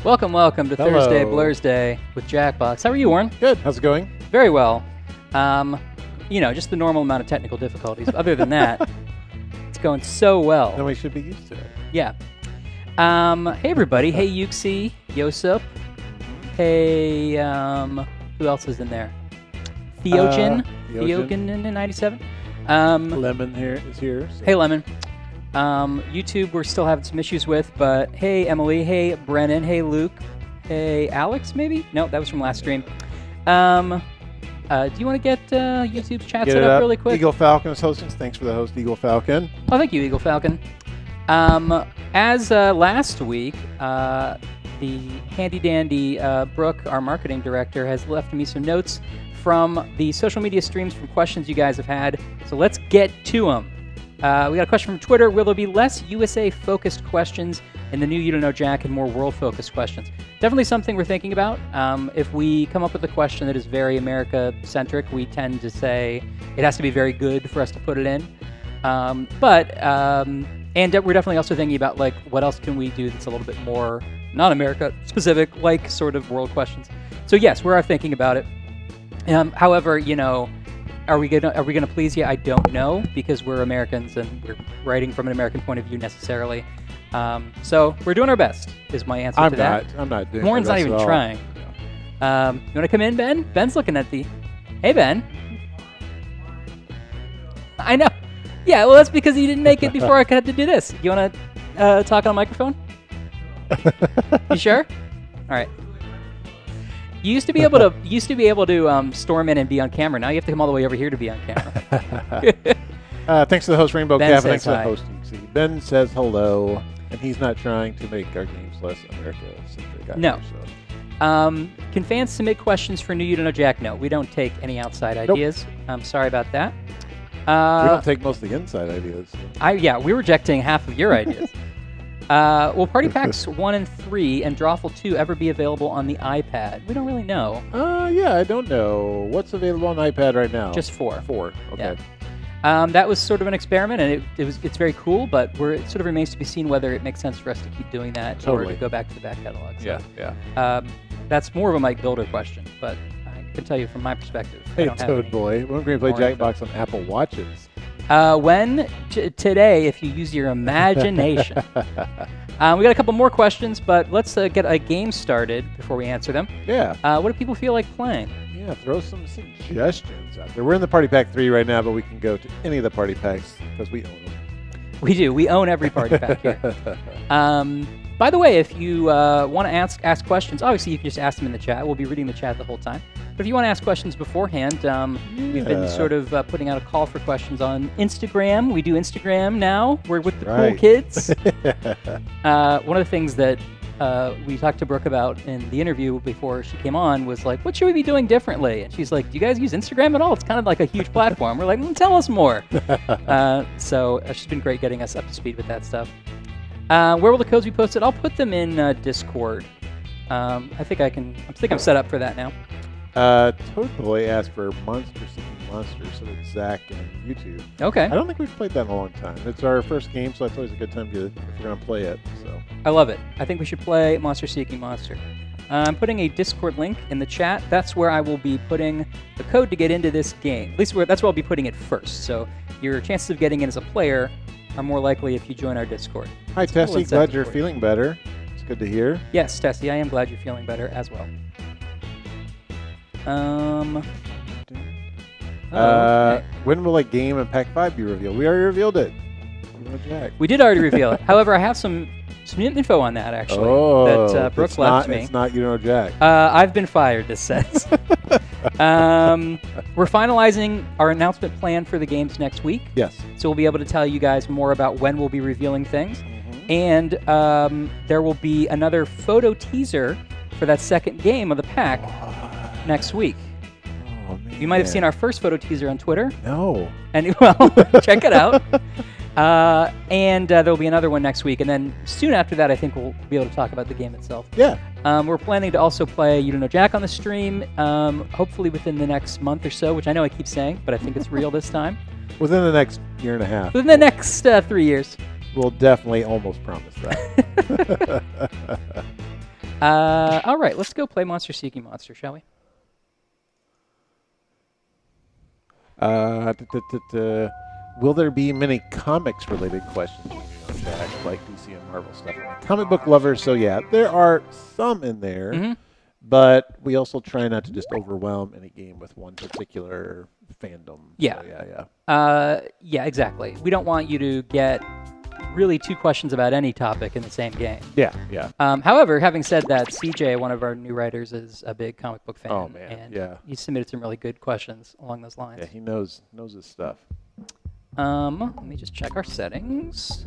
Welcome to Hello. Thursday Blursday with Jackbox. How are you, Warren? Good. How's it going? Very well. Just the normal amount of technical difficulties. Other than that, it's going so well. Then we should be used to it. Yeah. Hey, everybody. Hey, Yuxi, Yosip. Hey, who else is in there? Theogen. Theogen in 97. Lemon here is here. So. Hey, Lemon. YouTube, we're still having some issues with, but hey, Emily. Hey, Brennan. Hey, Luke. Hey, Alex, maybe? No, that was from last stream. Do you want to get YouTube chat set up really quick? Eagle Falcon is hosting. Thanks for the host, Eagle Falcon. Oh, thank you, Eagle Falcon. As last week, the handy-dandy Brooke, our marketing director, has left me some notes from the social media streams from questions you guys have had. So let's get to them. We got a question from Twitter. Will there be less USA-focused questions in the new You Don't Know Jack and more world-focused questions? Definitely something we're thinking about. If we come up with a question that is very America-centric, we tend to say it has to be very good for us to put it in. And we're definitely also thinking about, like, what else can we do that's a little bit more non-America-specific, like sort of world questions. So yes, we are thinking about it. However, are we gonna please you? I don't know, because we're Americans and we're writing from an American point of view necessarily. So we're doing our best. Is my answer to that. I'm not doing. Warren's not even trying. No. You want to come in, Ben? Ben's looking at the. Hey, Ben. I know. Yeah. Well, that's because he didn't make it before I had to do this. You want to talk on a microphone? You sure? All right. You used to be able to storm in and be on camera. Now you have to come all the way over here to be on camera. Thanks to the host, Rainbow Ben Cap. says Thanks to the hi. host, see. Ben says hello, and he's not trying to make our games less America-centric. No. Can fans submit questions for New You Don't Know Jack? No, we don't take any outside ideas. I'm sorry about that. We don't take most of the inside ideas. We're rejecting half of your ideas. Will Party Packs 1 and 3 and Drawful 2 ever be available on the iPad? We don't really know. I don't know. What's available on iPad right now? Just 4. 4. Okay. Yeah. That was sort of an experiment, and it's very cool, but it sort of remains to be seen whether it makes sense for us to keep doing that or to go back to the back catalog. So, yeah. That's more of a Mike Builder question, but I can tell you from my perspective. Hey, Toad Boy, when are we going to play Jackbox on Apple Watches? Today, if you use your imagination. We got a couple more questions, but let's get a game started before we answer them. Yeah. What do people feel like playing? Yeah, throw some suggestions out there. We're in the Party Pack 3 right now, but we can go to any of the Party Packs because we own them. We do. We own every Party Pack here. By the way, if you want to ask questions, obviously you can just ask them in the chat. We'll be reading the chat the whole time. But if you want to ask questions beforehand, we've been sort of putting out a call for questions on Instagram. We do Instagram now. We're with the cool kids. One of the things that we talked to Brooke about in the interview before she came on was like, what should we be doing differently? And she's like, do you guys use Instagram at all? It's kind of like a huge platform. We're like, tell us more. So she's been great getting us up to speed with that stuff. Where will the codes be posted? I'll put them in Discord. I think I'm set up for that now. Toad Boy asked for Monster Seeking Monster, so it's Zach and YouTube. Okay. I don't think we've played that in a long time. It's our first game, so it's always a good time if we're going to play it. So I love it. I think we should play Monster Seeking Monster. I'm putting a Discord link in the chat. That's where I will be putting the code to get into this game. At least that's where I'll be putting it first. So your chances of getting in as a player are more likely if you join our Discord. Hi, Tessie. Glad you're feeling better. It's good to hear. Yes, Tessie, I am glad you're feeling better as well. When will a game in Pack 5 be revealed? We already revealed it. We did already reveal it. However, I have some info on that, actually, that Brooke left me. It's not You Don't Know Jack. I've been fired, this says. We're finalizing our announcement plan for the games next week. Yes. So we'll be able to tell you guys more about when we'll be revealing things. And there will be another photo teaser for that second game of the pack next week. Oh, man. You might have seen our first photo teaser on Twitter. No. And check it out. And there'll be another one next week. And then soon after that, I think we'll be able to talk about the game itself. Yeah. We're planning to also play You Don't Know Jack on the stream, hopefully within the next month or so, which I know I keep saying, but I think it's real this time. Within the next year and a half. Within the next 3 years. We'll definitely almost promise that. All right, let's go play Monster Seeking Monster, shall we? Will there be many comics-related questions on Jack, like DC and Marvel stuff? I'm a comic book lover, so yeah, there are some in there. Mm-hmm. But we also try not to just overwhelm any game with one particular fandom. Yeah. So Yeah, exactly. We don't want you to get really 2 questions about any topic in the same game. Yeah. However, having said that, CJ, one of our new writers, is a big comic book fan. Oh, man, and yeah. he submitted some really good questions along those lines. Yeah, he knows his stuff. Let me just check our settings.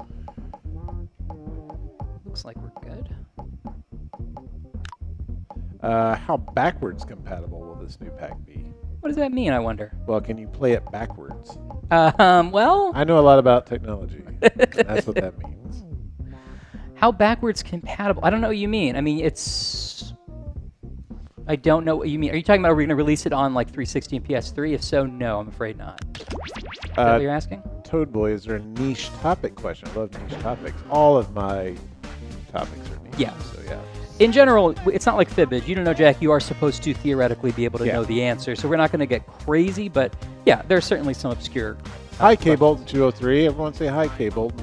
Looks like we're good. How backwards compatible will this new pack be? What does that mean, I wonder? Well, can you play it backwards? Well... I know a lot about technology. That's what that means. How backwards compatible? I don't know what you mean. I mean, it's... I don't know what you mean. Are you talking about are we going to release it on, like, 360 and PS3? If so, no, I'm afraid not. Is that what you're asking? Toad Boy, is there a niche topic question? I love niche topics. All of my topics are niche. Yeah. So, yeah. In general, it's not like Fibbage. You don't know, Jack, you are supposed to theoretically be able to know the answer. So we're not going to get crazy, but yeah, there's certainly some obscure. Hi, K-Bolton 203. Everyone say hi, K-Bolton.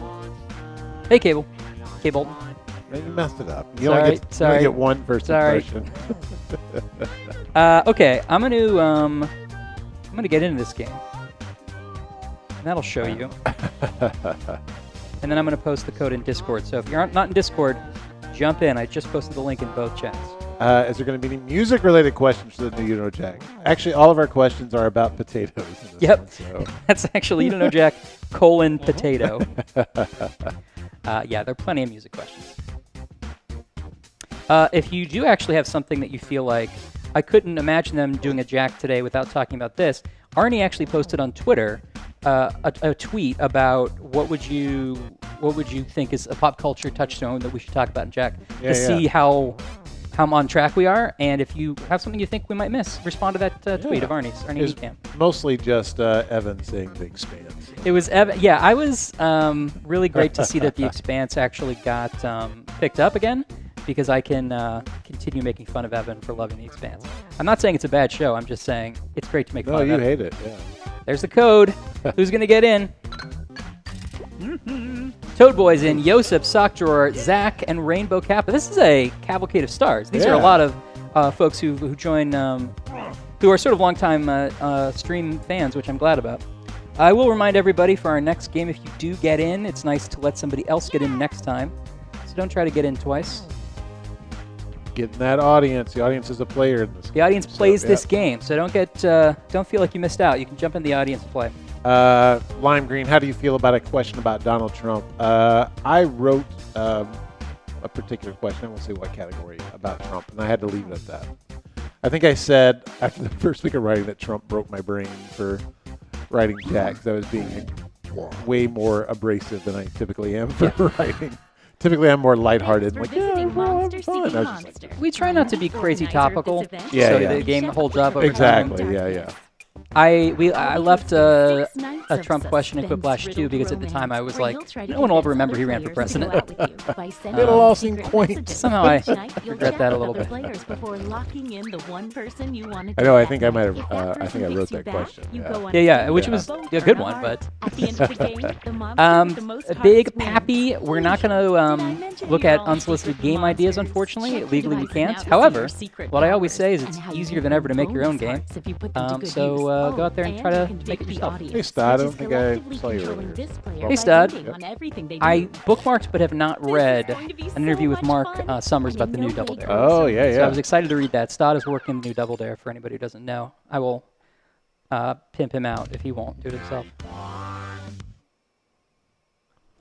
Hey, Cable. K-Bolton. You messed it up. You only get one first impression. Okay, I'm gonna get into this game. And that'll show you. And then I'm gonna post the code in Discord. So if you're not in Discord, jump in. I just posted the link in both chats. Is there going to be any music-related questions for the new Jack? Actually, all of our questions are about potatoes. In this one, so. That's actually Jack : potato. Yeah, there are plenty of music questions. If you do actually have something that you feel like, I couldn't imagine them doing a Jack today without talking about this. Arnie actually posted on Twitter a tweet about what would you think is a pop culture touchstone that we should talk about in Jack see how on track we are, and if you have something you think we might miss, respond to that tweet of Arnie's. Arnie Camp. Mostly just Evan saying The Expanse. It was Evan. Yeah, I was really great to see that The Expanse actually got picked up again, because I can continue making fun of Evan for loving The Expanse. I'm not saying it's a bad show. I'm just saying it's great to make fun of Evan. No, you hate it. Yeah. There's the code. Who's going to get in? Toad Boy's in, Yosef, Sock Drawer, Zach, and Rainbow Kappa. This is a cavalcade of stars. These are a lot of folks who join, who are sort of longtime stream fans, which I'm glad about. I will remind everybody for our next game, if you do get in, it's nice to let somebody else get in next time. So don't try to get in twice. Getting that audience. The audience is a player in this game. The audience plays this game, so don't feel like you missed out. You can jump in the audience and play. Lime Green, how do you feel about a question about Donald Trump? I wrote a particular question, I won't say what category, about Trump, and I had to leave it at that. I think I said after the first week of writing that Trump broke my brain for writing Jack, because I was being way more abrasive than I typically am for writing. Typically, I'm more lighthearted. Like, we try not to be crazy topical, so the game holds up over time. Exactly, yeah. I left a Trump question in Quiplash too, because at the time I was like, no one will ever remember he ran for president. It'll all seem quaint. Somehow I regret that a little bit. I know. I think I might have. I think I wrote that question. Yeah, which was a good one, but. Big Pappy, we're not going to look at unsolicited game ideas, unfortunately. Legally, we can't. However, what I always say is it's easier than ever to make your own game. So go out there and try to make it yourself. Hey, Stod, I don't think I saw you earlier. Hey, Stod. I bookmarked but have not read an interview with Mark Summers about the new Double Dare. Oh, yeah. So I was excited to read that. Stod is working the new Double Dare, for anybody who doesn't know. I will pimp him out if he won't do it himself. I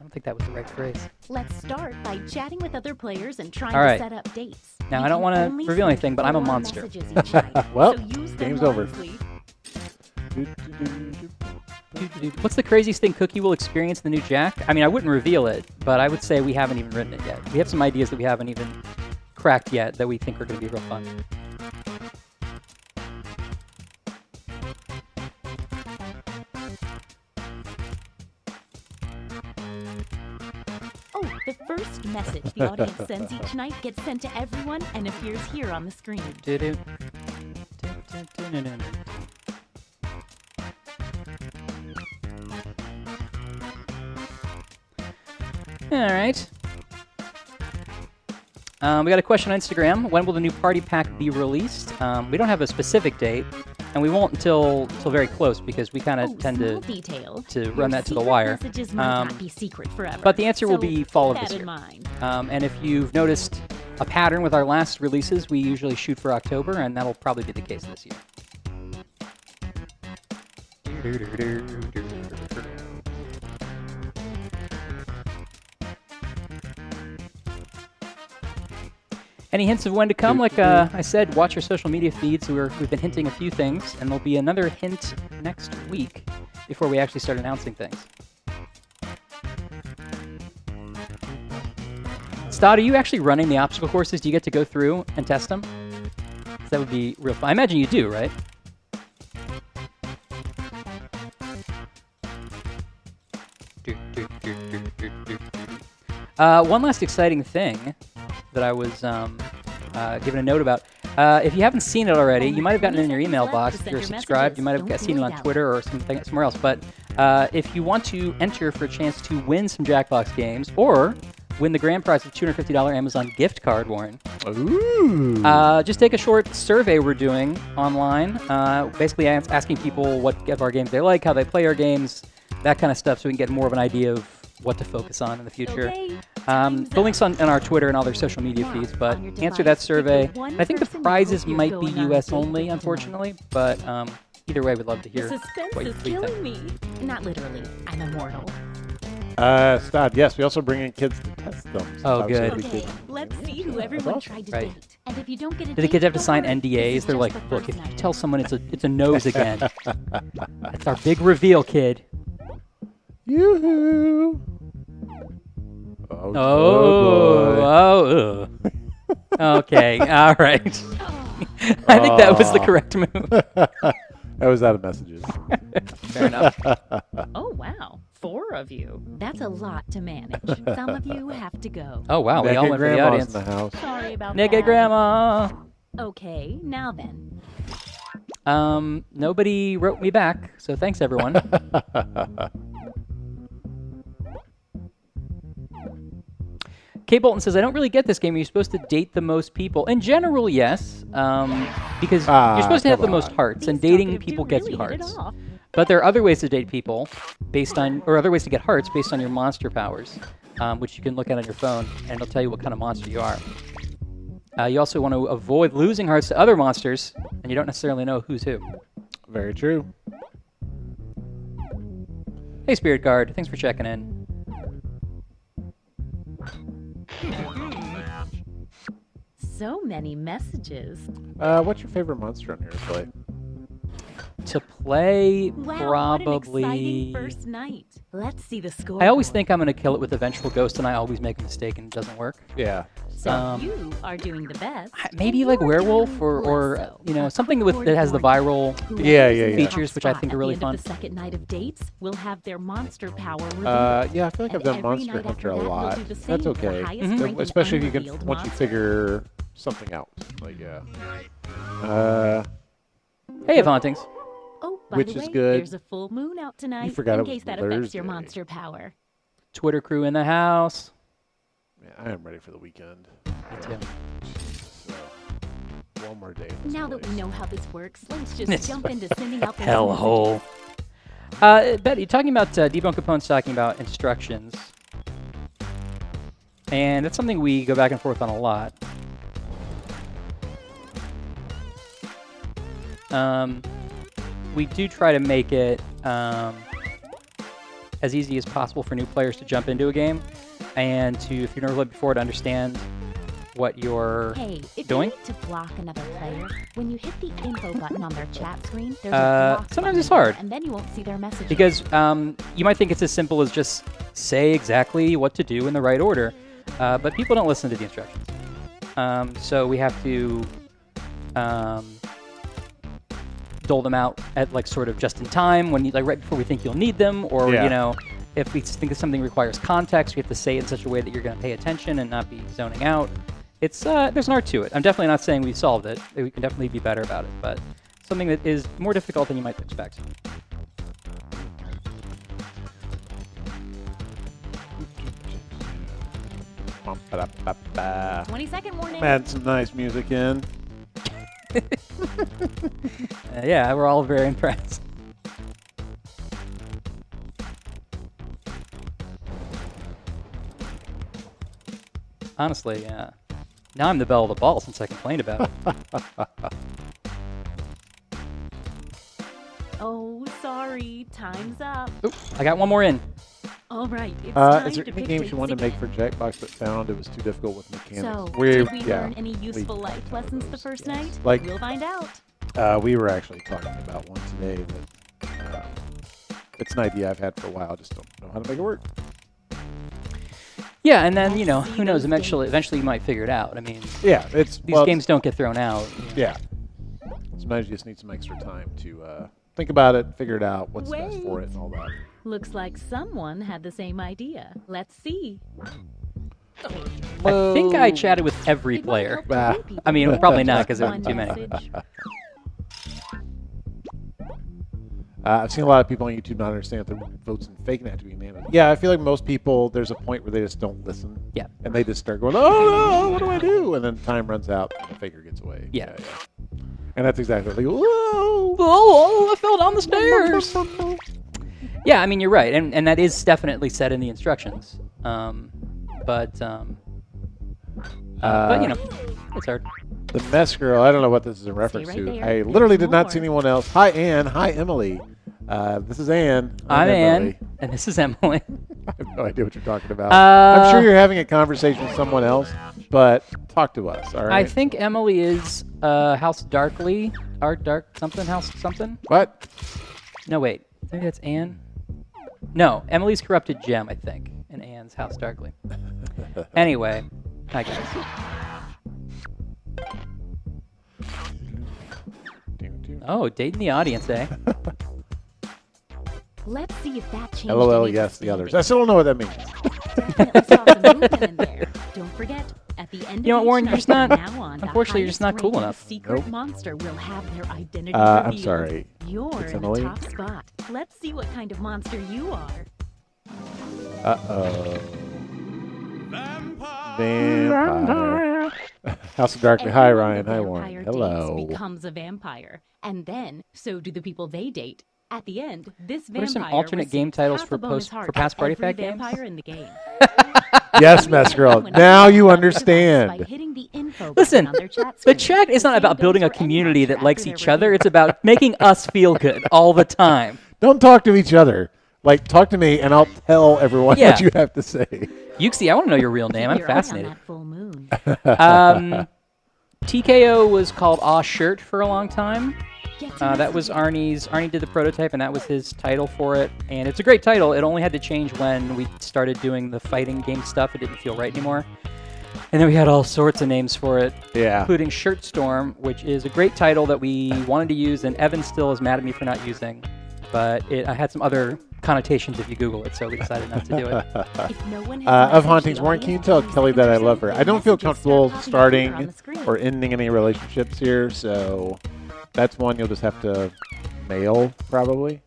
don't think that was the right phrase. Let's start by chatting with other players and trying to set up dates. Now, I don't want to reveal anything, but I'm a monster. Well, game's over. What's the craziest thing Cookie will experience in the new Jack? I mean, I wouldn't reveal it, but I would say we haven't even written it yet. We have some ideas that we haven't even cracked yet that we think are going to be real fun. Oh, The first message the audience sends each night gets sent to everyone and appears here on the screen. Do-do. All right. We got a question on Instagram. When will the new party pack be released? We don't have a specific date, and we won't until very close because we kind of tend to run that to the wire. Messages might not be secret forever, but the answer will be fall of keep this that year. in mind. And if you've noticed a pattern with our last releases, we usually shoot for October, and that'll probably be the case this year. Any hints of when to come? Like I said, watch our social media feeds. We've been hinting a few things, and there'll be another hint next week before we actually start announcing things. Stott, are you actually running the obstacle courses? Do you get to go through and test them? That would be real fun. I imagine you do, right? One last exciting thing that I was given a note about. If you haven't seen it already, you might have gotten it in your email box. If you're subscribed, you might have seen it on Twitter or somewhere else. But if you want to enter for a chance to win some Jackbox games or win the grand prize of $250 Amazon gift card, Warren. Ooh. Just take a short survey we're doing online, basically asking people what of our games they like, how they play our games, that kind of stuff, so we can get more of an idea of what to focus on in the future. Okay, The link's on our Twitter and all their social media feeds, but answer that survey. And I think the prizes might be US only, unfortunately, but either way, we'd love to hear The suspense what you is think. killing me. Not literally. I'm immortal. Stod, yes, we also bring in kids to test them. Oh, Sometimes good. it'll be Okay, kids. let's see who everyone awesome. tried to Right. date. And if you don't get a Do the date, kids have to don't sign worry. This NDAs? is They're just like, the look, first if you night. tell someone it's a nose again, it's our big reveal, kid. Yoo-hoo! Oh, boy. Okay, all right. I think that was the correct move. That was out of messages. Fair enough. Oh, wow. 4 of you. That's a lot to manage. Some of you have to go. Oh, wow, we Nick all and went for the Grandma's audience. in the house. Sorry about Nick that. and Grandma. Okay, now then. Nobody wrote me back, so thanks, everyone. Kate Bolton says, I don't really get this game. Are you supposed to date the most people? In general, yes, because you're supposed to have the come most on. hearts, and These dating talkative people two gets you really hit it hearts. off. But there are other ways to date people based on, or other ways to get hearts based on your monster powers, which you can look at on your phone, and it'll tell you what kind of monster you are. You also want to avoid losing hearts to other monsters, and you don't necessarily know who's who. Very true. Hey, Spirit Guard, thanks for checking in. So many messages. What's your favorite monster on here to play? To play, Wow, what an probably... exciting first night. Let's see the score. I always think I'm going to kill it with a Vengeful Ghost, and I always make a mistake and it doesn't work. Yeah. So you are doing the best. Maybe and like you're Werewolf doing or less so. you know, something that has the viral... Yeah, yeah, yeah. features, which I think are really At fun. the end of the second night of dates, we'll have their monster power revealed. Yeah, I feel like I've And done every Monster night Hunter after a that, we'll lot. do the same That's with the okay. highest ranked and Especially if you can, unrevealed once you monster. figure something out. Like, yeah. Hey, Hauntings. Oh, by Which the is way, good. there's a full moon out tonight. forgot in it was case that affects your Blursday. monster power. Twitter crew in the house. Yeah, I am ready for the weekend. Me too. So, one more day. in this Now that we place. know how this works, let's just It's jump into sending out those Hellhole. messages. Betty, talking about Debunk Capone's talking about instructions. And that's something we go back and forth on a lot. We do try to make it as easy as possible for new players to jump into a game, and to, if you've never played before, to understand what you're Hey, if doing. you need to block another player, when you hit the info button on their chat screen, there's a block sometimes button it's hard. and then you won't see their messages. Because you might think it's as simple as just say exactly what to do in the right order, but people don't listen to the instructions. So we have to dole them out at like sort of just in time when you, like right before we think you'll need them, or Yeah. you know, if we think that something requires context, we have to say it in such a way that you're going to pay attention and not be zoning out. It's there's an art to it. I'm definitely not saying we solved it. We can definitely be better about it, but something that is more difficult than you might expect. 20-second warning. Add some nice music in. Yeah, we're all very impressed. Honestly, yeah. Now I'm the belle of the ball since I complained about it. Oh, sorry. Time's up. Oop, I got one more in. All right. It's time Is there to any pick games you wanted to make again. for Jackbox but found it was too difficult with mechanics? So, did we learn any we useful life talked about lessons the those, first yes. night? Like, We'll find out. we were actually talking about one today that it's an idea I've had for a while. I just don't know how to make it work. Yeah, and then, you know, who knows, eventually you might figure it out. I mean, Yeah, these games don't get thrown out. You know. Yeah. Sometimes you just need some extra time to think about it, figure it out, what's best for it, and all that. Looks like someone had the same idea. Let's see. I think I chatted with every It might player. help to read people. I mean, probably not because there One were too many. message. I've seen a lot of people on YouTube not understand that the votes and faking have to be unanimous. Yeah, I feel like most people, there's a point where they just don't listen. Yeah. And they just start going, oh no, what do I do? And then time runs out and the faker gets away. Yeah. And that's exactly like, whoa! Oh, I fell down the stairs. Yeah, I mean, you're right. And that is definitely said in the instructions. But you know, it's hard. The mess girl, I don't know what this is in reference right to. there. I literally There's did not see more. anyone else. Hi, Ann. Hi, Emily. This is Ann. I'm Emily. Ann, and this is Emily. I have no idea what you're talking about. I'm sure you're having a conversation with someone else, but talk to us, all right? I think Emily is House Darkly. Art Dark something, House something? What? No, wait. I think that's Ann. No, Emily's Corrupted Gem, I think. And Ann's House Darkly. Anyway, hi, guys. Oh, dating the audience, eh? Let's see if that changed. LOL, any of yes, the others. I standings. still don't know what that means. Definitely saw some movement in there. Don't forget, at the end You know what, of each Warren, you're night just not- from now on, the unfortunately, you're just not cool highest-rated enough. Secret Nope. monster will have their identity I'm revealed. sorry. You're It's in Emily? the top spot. Let's see what kind of monster you are. Uh-oh. Vampire. House of Darkly. Hi, Everyone Ryan. the Hi, vampire Warren. dates Hello. becomes a vampire, and then so do the people they date. At the end, this vampire What are some alternate game receives titles half for a bonus post- heart for past Party every Pack games? vampire in the game. Yes, mess girl. When Now you on their device by understand. hitting the info Listen, button on their chat the screen. chat is The not same about goes building a for any community monster that likes after each their other. reveal. It's about making us feel good all the time. Don't talk to each other. Like, talk to me, and I'll tell everyone Yeah. what you have to say. Yuxi, I want to know your real name. I'm Keep your eye on fascinated. that full moon. TKO was called Aw Shirt for a long time. Get to That know was some- Arnie's. Arnie did the prototype, and that was his title for it. And it's a great title. It only had to change when we started doing the fighting game stuff. It didn't feel right anymore. And then we had all sorts of names for it, Yeah. including Shirt Storm, which is a great title that we wanted to use, and Evan still is mad at me for not using. But I had some other connotations if you Google it, so we decided not to do it. If no one has Of messaged Hauntings, the Warren, can you audience tell in Kelly that I 10 love her? seconds, I don't feel messages start comfortable popping up here starting on the screen. or ending any relationships here, so that's one you'll just have to mail, probably.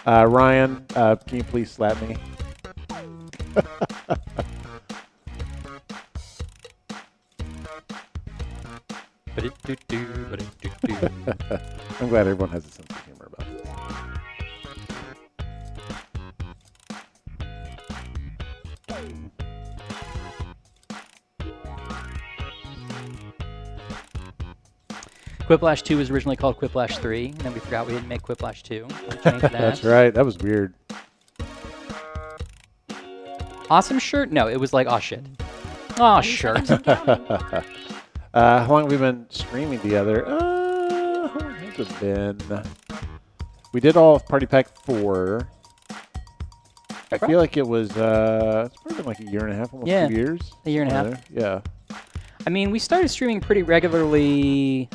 Ryan, can you please slap me? I'm glad everyone has a sense of humor about this. Quiplash 2 was originally called Quiplash 3, and then we forgot we didn't make Quiplash 2. We changed that. That's right. That was weird. Awesome Shirt? No, it was like, aw shit. Aw shirt. How long have we been streaming together? How long has it been? We did all of Party Pack 4. I feel like it was, it's probably been like a year and a half, almost Yeah, 2 years. a year and a half. somewhere there. I mean, we started streaming pretty regularly,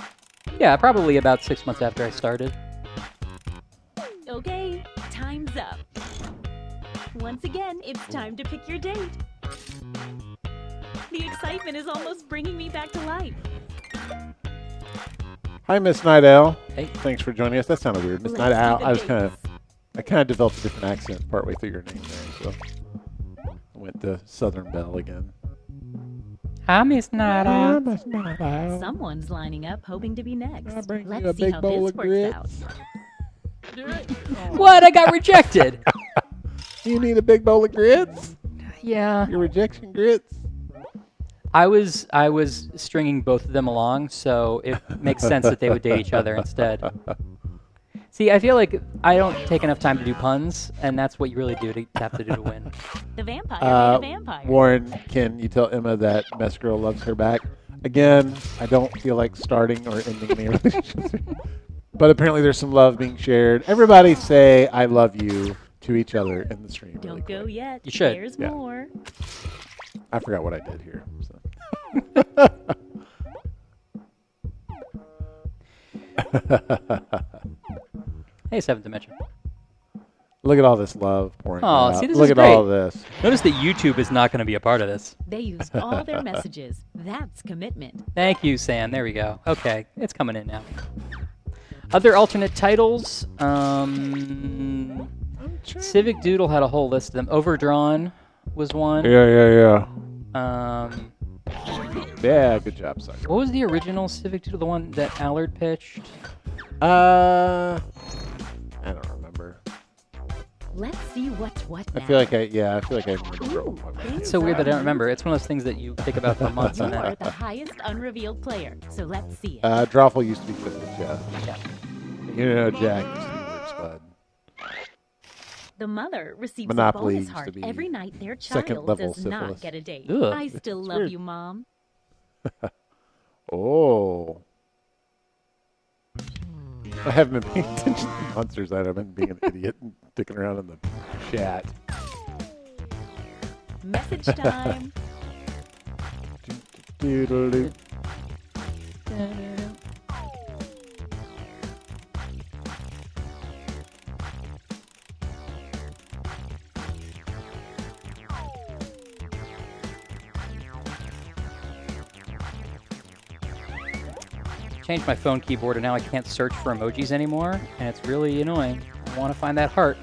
yeah, probably about 6 months after I started. Okay, time's up. Once again, it's time to pick your date. The excitement is almost bringing me back to life. Hi, Miss Night Owl. Hey. Thanks for joining us. That sounded weird. Miss Let's Night do Owl. the I kind of developed a different accent partway through your name there, so I went to Southern Belle again. Hi, Miss Nada. Miss Night Owl. Someone's lining up, hoping to be next. Can I bring you a Let's see big how bowl this of works out. grits? What? I got rejected. You need a big bowl of grits? Yeah. Your rejection grits? I was stringing both of them along, so it makes sense that they would date each other instead. See, I feel like I don't take enough time to do puns, and that's what you really have to do to win. The vampire made a vampire. Warren, can you tell Emma that Mess Girl loves her back? Again, I don't feel like starting or ending any relationship. But apparently there's some love being shared. Everybody say I love you to each other in the stream. Don't really go quick. yet. You should. There's Yeah. more. I forgot what I did here. So. Hey, Seventh Dimension. Look at all this love pouring Aw, out. see, this Look is at great. all this. Notice that YouTube is not going to be a part of this. They used all their messages. That's commitment. Thank you, Sam. There we go. Okay, it's coming in now. Other alternate titles. Civic Doodle had a whole list of them. Overdrawn was one. Yeah. Um, Yeah, good job, Sucker. what was the original Civic Doodle? The one that Allard pitched? I don't remember. Let's see what's what now. I feel like I remember. Ooh, It's so weird that I don't remember. It's one of those things that you think about for months on You're end. the highest unrevealed player, so let's see it. Drawful used to be Twisted Jeff. Yeah. You know, Jack used to be Rick Spud. The mother receives Monopoly a used bonus to heart be every night their second child level does not syphilis. get a date. Ugh. I still It's love weird. you, Mom. Oh. I haven't been paying attention to monsters. I've been being an idiot and sticking around in the chat. Message time. Doodle-doo. Changed my phone keyboard and now I can't search for emojis anymore, and it's really annoying. I want to find that heart.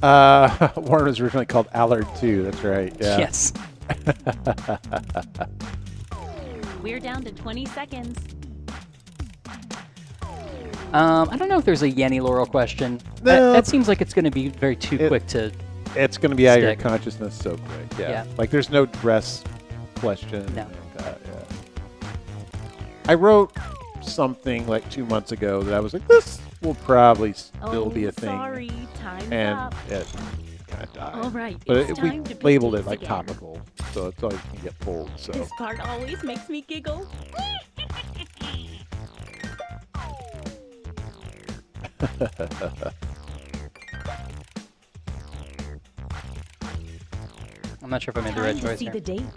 Warren was originally called Allard too. That's right. Yeah. Yes. We're down to 20 seconds. I don't know if there's a Yenny Laurel question. No. That seems like it's going to be very too quick to. It's going to be out of your Stick. consciousness so quick. Yeah. Yeah. Like there's no dress question. No. Yeah. I wrote something like 2 months ago that I was like, this will probably still be a thing. Sorry, time's And up. it kind of died. All right, But it's we time to pick labeled it dates like again. topical, so it's always can get pulled. So This part always makes me giggle. I'm not sure if I made the right Time to choice see here. the dates.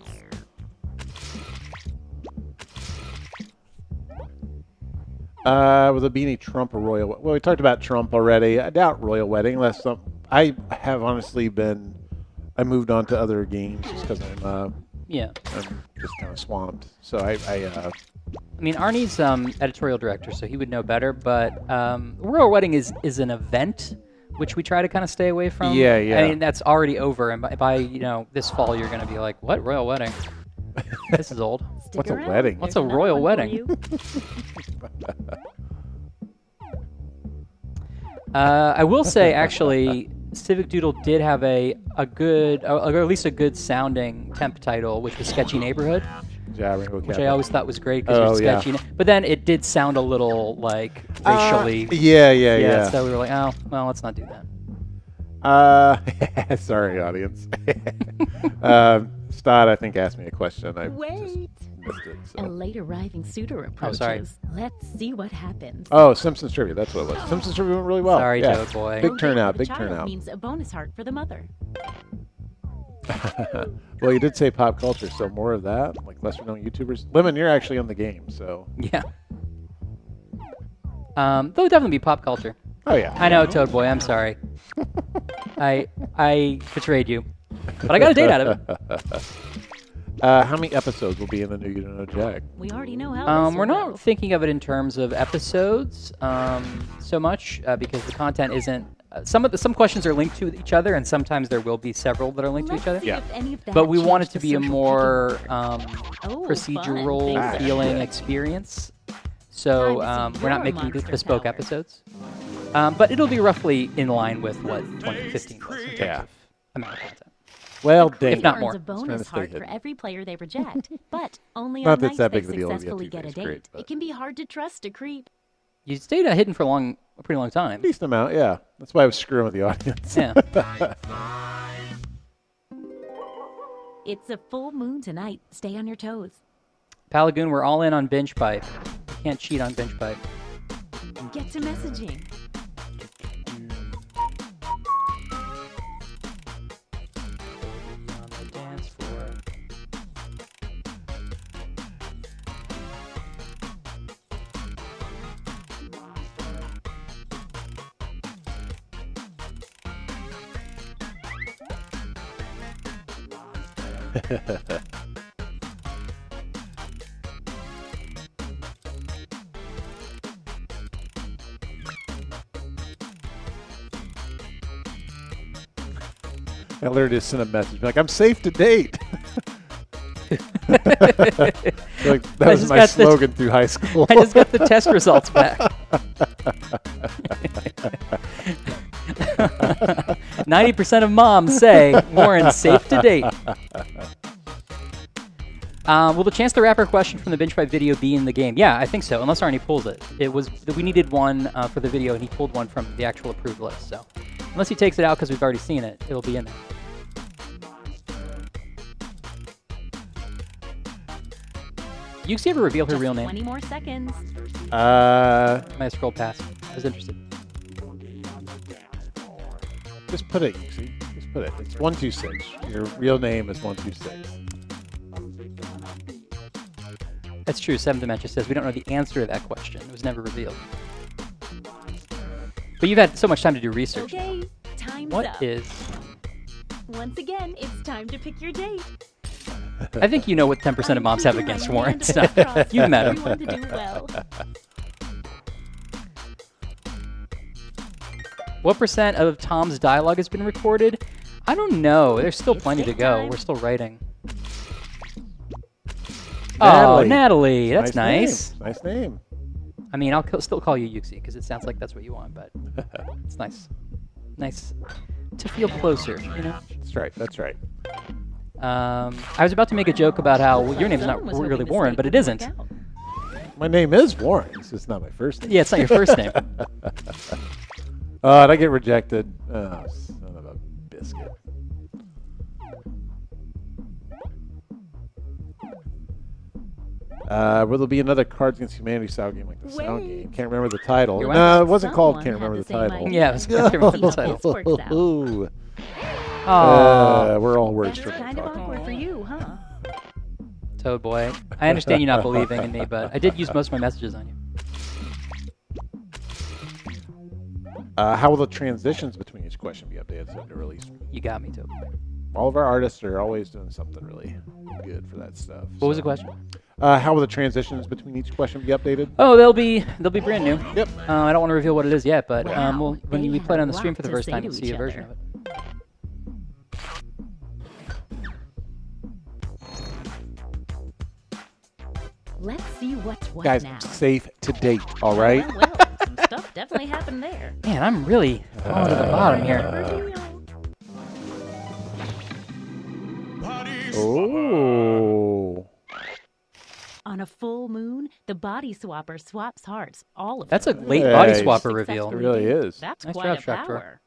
with a beanie Trump or royal. Well, we talked about Trump already. I doubt royal wedding. Unless I have honestly been. I moved on to other games just because Yeah. I'm just kind of swamped. So I I mean, Arnie's editorial director, so he would know better. But Royal Wedding is an event, which we try to kind of stay away from. Yeah, yeah. I mean, that's already over, and by this fall, you're going to be like, "What Royal Wedding? This is old." Stick What's a around. wedding? What's There's a another royal one for wedding? you. I will say, actually, Civic Doodle did have a good, or at least a good sounding temp title, which was Sketchy Neighborhood. Yeah, Rainbow which Cat. I always thought was great because Oh, you're yeah. sketchy. But then it did sound a little like racially. Yeah. So we were like, oh, well, let's not do that. Sorry, audience. Stott, I think, asked me a question. I just Wait. missed it. A So. late arriving suitor approaches. sorry. Let's see what happens. Oh, Simpsons trivia. That's what it was. Simpsons trivia went really well. Sorry, yeah. Toad Boy. Big Okay, turnout. the Big child turnout. means a bonus heart for the mother. Well, you did say pop culture, so more of that, like lesser known YouTubers. Lemon, you're actually on the game, so. Yeah. There'll definitely be pop culture. Oh yeah. I know, Toad Boy. I'm sorry. I betrayed you, but I got a date out of it. How many episodes will be in the new You Don't Know Jack? We already know how this We're will not go. thinking of it in terms of episodes so much because the content isn't. Some questions are linked to each other, and sometimes there will be several that are linked Let's to each other. see if any of that But we want it changed to the be a social more fun. procedural Thanks. feeling experience. So Time to see we're not your making monster bespoke power. episodes. But it'll be roughly in line with what 2015 was in terms Yeah. of amount of content. Well, Crew Dave. not earns more. a Just trying to bonus stay heart for hidden. every player they reject, but only Not on that nights it's that they big of a deal to get successfully these get a days, date. great, but- It can be hard to trust a creep. You stayed hidden for a pretty long time. Decent amount, yeah. That's why I was screwing with the audience. Yeah. It's a full moon tonight. Stay on your toes. Palagoon, we're all in on bench pipe. Can't cheat on bench pipe. Get to messaging. On the dance floor. I literally just sent a message like, I'm safe to date. Like, that I was just my got the- slogan through high school. I just got the test results back. 90% of moms say Warren's safe to date. Will the Chance the Rapper question from the bench fight video be in the game? Yeah, I think so, unless Arnie pulls it. We needed one for the video, and he pulled one from the actual approved list. So unless he takes it out because we've already seen it, it'll be in there. You see ever reveal her Just real name? 20 more seconds. I might have scrolled past. I was interested. Just put it, you see. Just put it. It's 126. Your real name is 126. That's true. Seventh Dimension says we don't know the answer to that question. It was never revealed. But you've had so much time to do research. Okay, time's What up. is? Once again, it's time to pick your date. I think you know what 10% of moms have I'm against keeping my Warren. hand So on the cross you've for met him. everyone to do well. What percent of Tom's dialogue has been recorded? I don't know. There's still It's plenty to date go. time. We're still writing. Natalie. Oh, Natalie. That's nice. Name. Nice name. I mean, I'll still call you Yuxi because it sounds like that's what you want, but it's nice. Nice to feel closer, you know? That's right. That's right. I was about to make a joke about how your name's not Someone was really hoping this Warren, date but it would work isn't. out. My name is Warren. It's just not my first name. Yeah, it's not your first name. Oh, did I get rejected? Oh, son of a biscuit. Will there be another Cards Against Humanity style game like the Sound Wait. Game? Can't remember the title. You're No, welcome. it wasn't called. Someone Can't had remember the the same title. idea. Yeah, it was can't remember the See title. how this works out. Ooh. Aw, We're all words That's from kind of awkward for you, huh? Toad Boy. I understand you not believing in me, but I did use most of my messages on you. How will the transitions between each question be updated so to release? You got me, Toad Boy. All of our artists are always doing something really good for that stuff. What was the question? How will the transitions between each question be updated? Oh, they'll be brand new. Yep. I don't want to reveal what it is yet, but Wow, when they we play it have on the a stream lot for the to first say time, to you'll see each a version other. of it. Let's see what's what Guys, now. safe to date, all right? Well, some stuff definitely happened there. Man, I'm really falling to the bottom here. Oh. On a full moon, the body swapper swaps hearts, all of That's a them. late body Nice. swapper reveal. It really is. That's Nice quite job, a Shrek Drawer. power.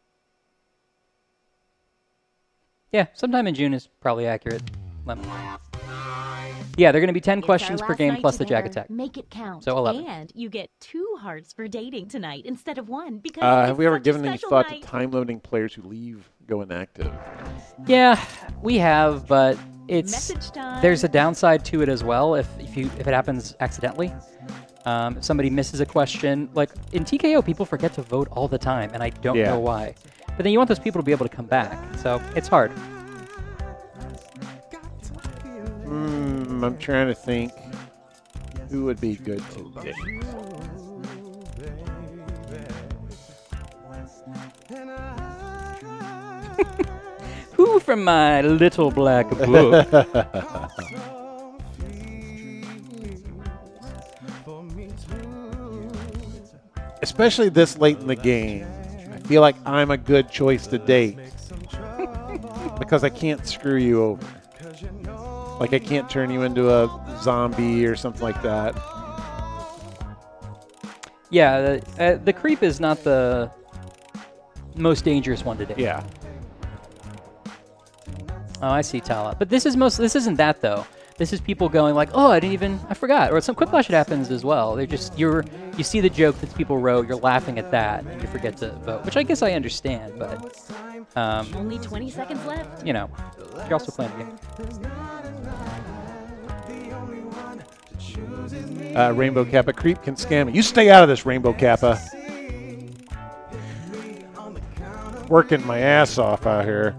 Yeah, sometime in June is probably accurate. Yeah, they're going to be 10 It's our questions per last game night plus the Jag together. Attack. Make it count. So 11. And you get 2 hearts for dating tonight instead of 1 because Have it's we ever such a given any special thought to night. time-limiting players who leave go inactive? Yeah, we have, but it's Message time. there's a downside to it as well if it happens accidentally. If somebody misses a question, like in TKO, people forget to vote all the time, and I don't know why. But then you want those people to be able to come back, so it's hard. I'm trying to think who would be good today. Who from my little black book? Especially this late in the game, I feel like I'm a good choice to date because I can't screw you over. Like I can't turn you into a zombie or something like that. Yeah, the creep is not the most dangerous one to date. Yeah. Oh, I see, Tala. But this isn't that though. This is people going like, oh, I forgot. Or some quiplash it happens as well. They're just you see the joke that people wrote, you're laughing at that, and you forget to vote, which I guess I understand, but Only 20 seconds left. you know, you're also playing the game. Rainbow Kappa creep can scam me. You stay out of this, Rainbow Kappa. Working my ass off out here.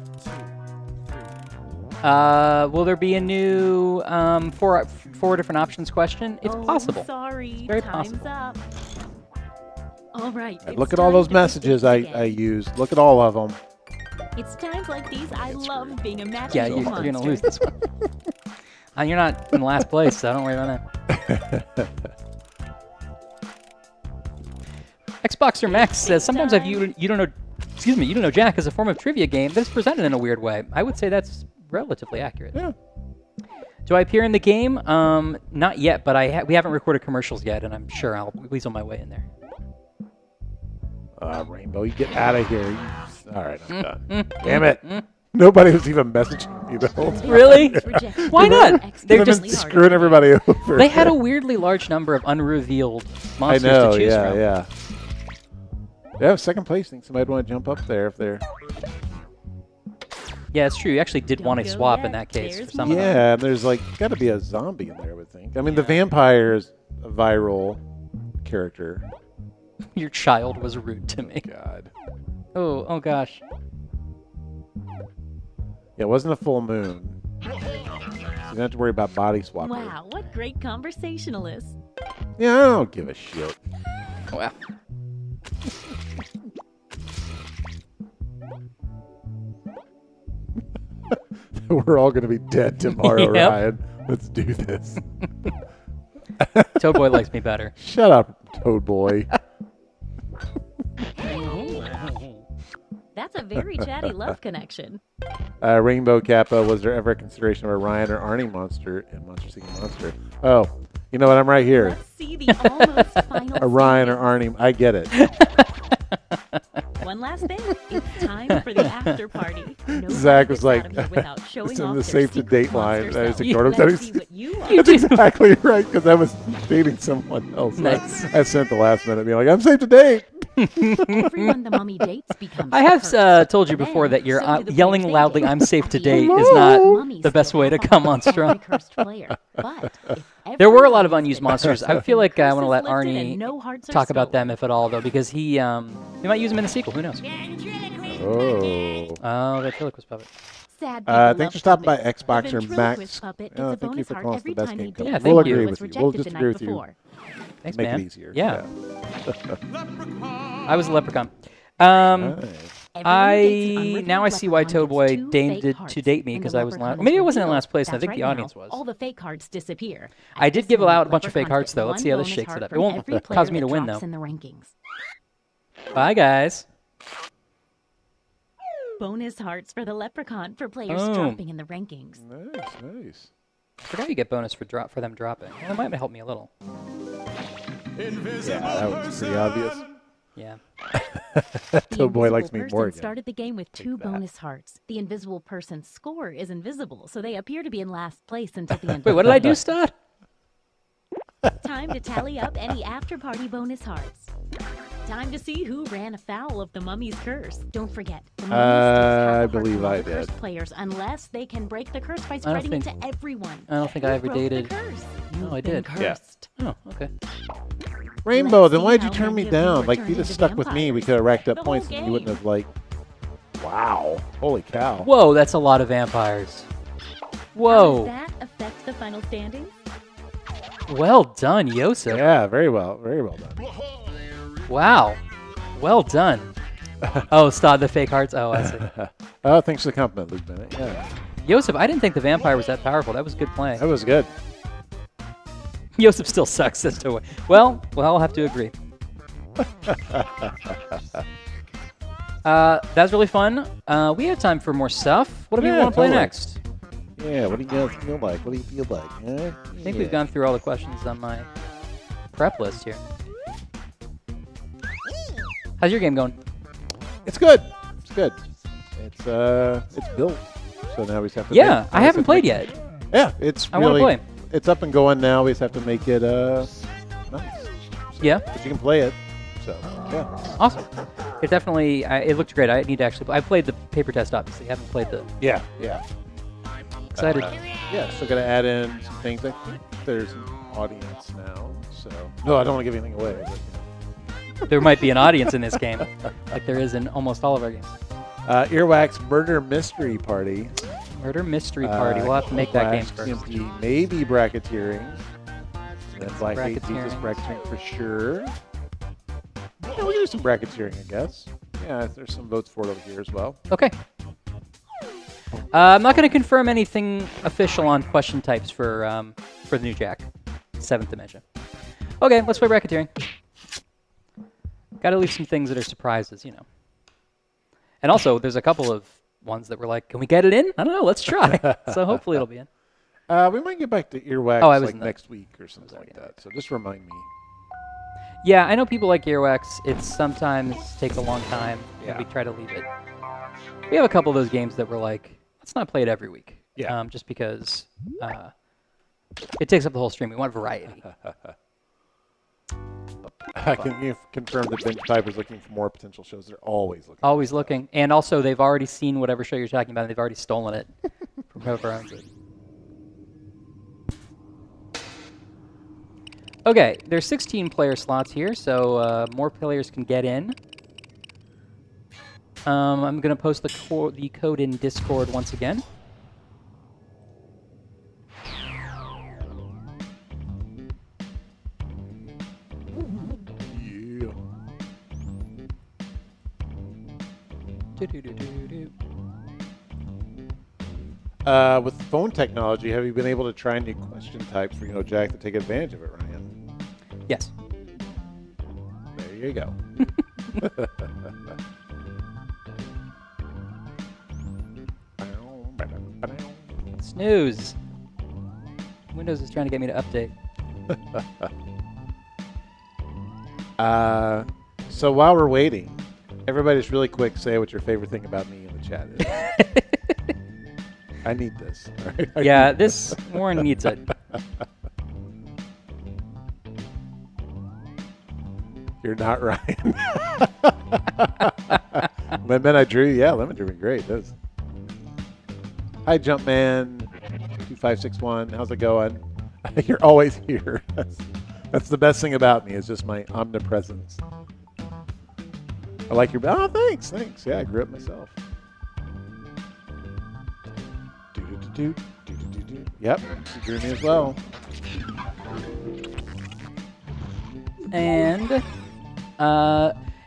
Will there be a new four different options question? It's possible. Sorry, Very time's possible. up. All right. And it's look at all time those to pick messages this I again. used. Look at all of them. It's times like these I love being a match. Yeah, you're gonna lose this one. You're not in last place, so don't worry about that. Xboxer Max says sometimes you don't know Jack as a form of trivia game that's presented in a weird way. I would say that's relatively accurate. Yeah. Do I appear in the game? Not yet, but we haven't recorded commercials yet, and I'm sure I'll weasel my way in there. Rainbow, you get out of here. All right, I'm done. Damn it. Nobody was even messaging me, though. Really? Why not? They're They've been just screwing everybody over. They had a weirdly large number of unrevealed I monsters know, to choose yeah, from. yeah. Yeah, second place. Think somebody would want to jump up there if they're... Yeah, it's true. You actually did Don't want to go swap yet. in that case for There's some of them. Yeah, and there's got to be a zombie in there, I would think. I mean, the vampire is a viral character. Your child was rude to me. God. Oh gosh. Yeah, it wasn't a full moon. So you don't have to worry about body swapping. Wow, what great conversationalists. Yeah, I don't give a shit. Wow. We're all going to be dead tomorrow, Yep. Ryan. Let's do this. Toad Boy likes me better. Shut up, Toad Boy. That's a very chatty love connection. Rainbow Kappa, was there ever a consideration of a Ryan or Arnie monster in Monster Seeking Monster? Oh, you know what? I'm right here. Let's see the almost final A Ryan or seconds. Arnie. I get it. One last thing. It's time for the after party. No Zach one was gets like, out of here without showing it's in off the their safe to secret date line. monster I just self. ignored him. Let's That see is- what you are. That's exactly right, because I was dating someone else. Nice. I sent the last minute being like, I'm safe to date. Everyone the mummy dates becomes I have cursed. told you before that you're So do the yelling players loudly, thinking. "I'm safe to At the date" end, is the not mummies the best still way to have come a on strong. cursed player. But if There were a lot of everyone unused is monsters. I cursed, feel like I curses want to let lifted and Arnie no hearts are talk about stolen. them, if at all, though, because he might use them in the sequel. Who knows? Oh. Oh, ventriloquist puppet. Sad Thanks people for stopping by, love puppets. Xboxer The ventriloquist Max. puppet Oh, gets a thank you bonus for heart calling us the every best time game they company. Yeah, date thank We'll you. agree was with you. We'll rejected the disagree night with you. before. Thanks, Make man. it easier. Yeah. I was a leprechaun. Nice. Now I see why Toad Boy deigned to date me because I was last. Maybe I wasn't in last place, and I think the audience was. All the fake hearts disappear. I did give out a bunch of fake Leprechauns hearts, though. get Let's see how one this bonus shakes heart it up. It from won't every cause player me to that win, drops though. in the rankings. Bye, guys. Bonus hearts for the leprechaun for players Boom. dropping in the rankings. Nice, nice. I forgot you get bonus for them dropping. Well, that might help me a little. Yeah, that was pretty obvious. Yeah. Oh boy likes me more again. Started the game with 2 bonus hearts. The invisible person's score is invisible, so they appear to be in last place until the end. Wait, what did I do, Stott? Time to tally up any after-party bonus hearts. Time to see who ran afoul of the mummy's curse. Don't forget, the mummy I believe I did. Curse players, unless they can break the curse by spreading it to everyone. I don't think I ever broke dated. The curse. No, I did. Cursed. Oh, okay. Rainbow, Let's then see why'd you how turn me many of you down? were Like, if turned you'd have into stuck with me, we vampires. could have racked up The points whole and you wouldn't game. have, like, wow. Holy cow. Whoa, that's a lot of vampires. How Whoa. does that affect the final standings? Well done, Yosef. Yeah, very well done. Wow. Well done. Oh, Stott, the fake hearts. Oh, I see. Oh, thanks for the compliment, Luke Bennett. Yeah, Yosef, I didn't think the vampire was that powerful. That was good playing. that was good. Yosef still sucks. That's the way. Well, I'll have to agree. That was really fun. We have time for more stuff. What do you Yeah, want to play totally. next? Yeah, what do you guys feel like? What do you feel like? Huh? I think we've gone through all the questions on my prep list here. How's your game going? It's good. It's good. It's built. So now we just have to. Yeah, I haven't played yet. Yeah, it's I wanna really. play. It's up and going now. We just have to make it nice. Yeah. But you can play it. So yeah. Awesome. It definitely. It looked great. I need to actually. I played the paper test, obviously. I haven't played the. Yeah. Yeah. Excited. Yeah. So gonna add in some things. I think there's an audience now. So no, I don't want to give anything away. But, There might be an audience in this game, like there is in almost all of our games. Earwax Murder Mystery Party. Murder Mystery Party. We'll have to make that game Flash first. TMT, maybe bracketeering. Then Black Hate Jesus bracketeering. bracketeering for sure. Yeah, we'll do some bracketeering, I guess. Yeah, there's some votes for it over here as well. Okay. I'm not going to confirm anything official on question types for the new Jack, 7th Dimension. Okay, let's play bracketeering. Got to leave some things that are surprises, you know. And also, there's a couple of ones that were like, can we get it in? I don't know, let's try. So hopefully it'll be in. We might get back to Earwax Oh, I was like in the- next week or something like that. So just remind me. Yeah, I know people like Earwax. It sometimes takes a long time, Yeah. and we try to leave it. We have a couple of those games that we're like, let's not play it every week. Yeah. Just because it takes up the whole stream. We want variety. Can you confirm that Bench Pipe is looking for more potential shows? They're always looking. Always looking. And also, they've already seen whatever show you're talking about, and they've already stolen it from whoever owns it. Okay, there's 16 player slots here, so more players can get in. I'm going to post the code in Discord once again. Yeah. With phone technology, have you been able to try new question types for Jack to take advantage of it, Ryan? Yes. There you go. Snooze. Windows is trying to get me to update. So while we're waiting, everybody just really quick say what your favorite thing about me in the chat is. I need this. All right? Yeah, this Warren needs it. You're not Ryan. Lemon I drew. Yeah, Lemon drew me great. This. Hi, Jumpman. 2561. How's it going? You're always here. That's the best thing about me is just my omnipresence. I like your. Oh, thanks. Yeah, I grew up myself. Yep, you drew me as well. And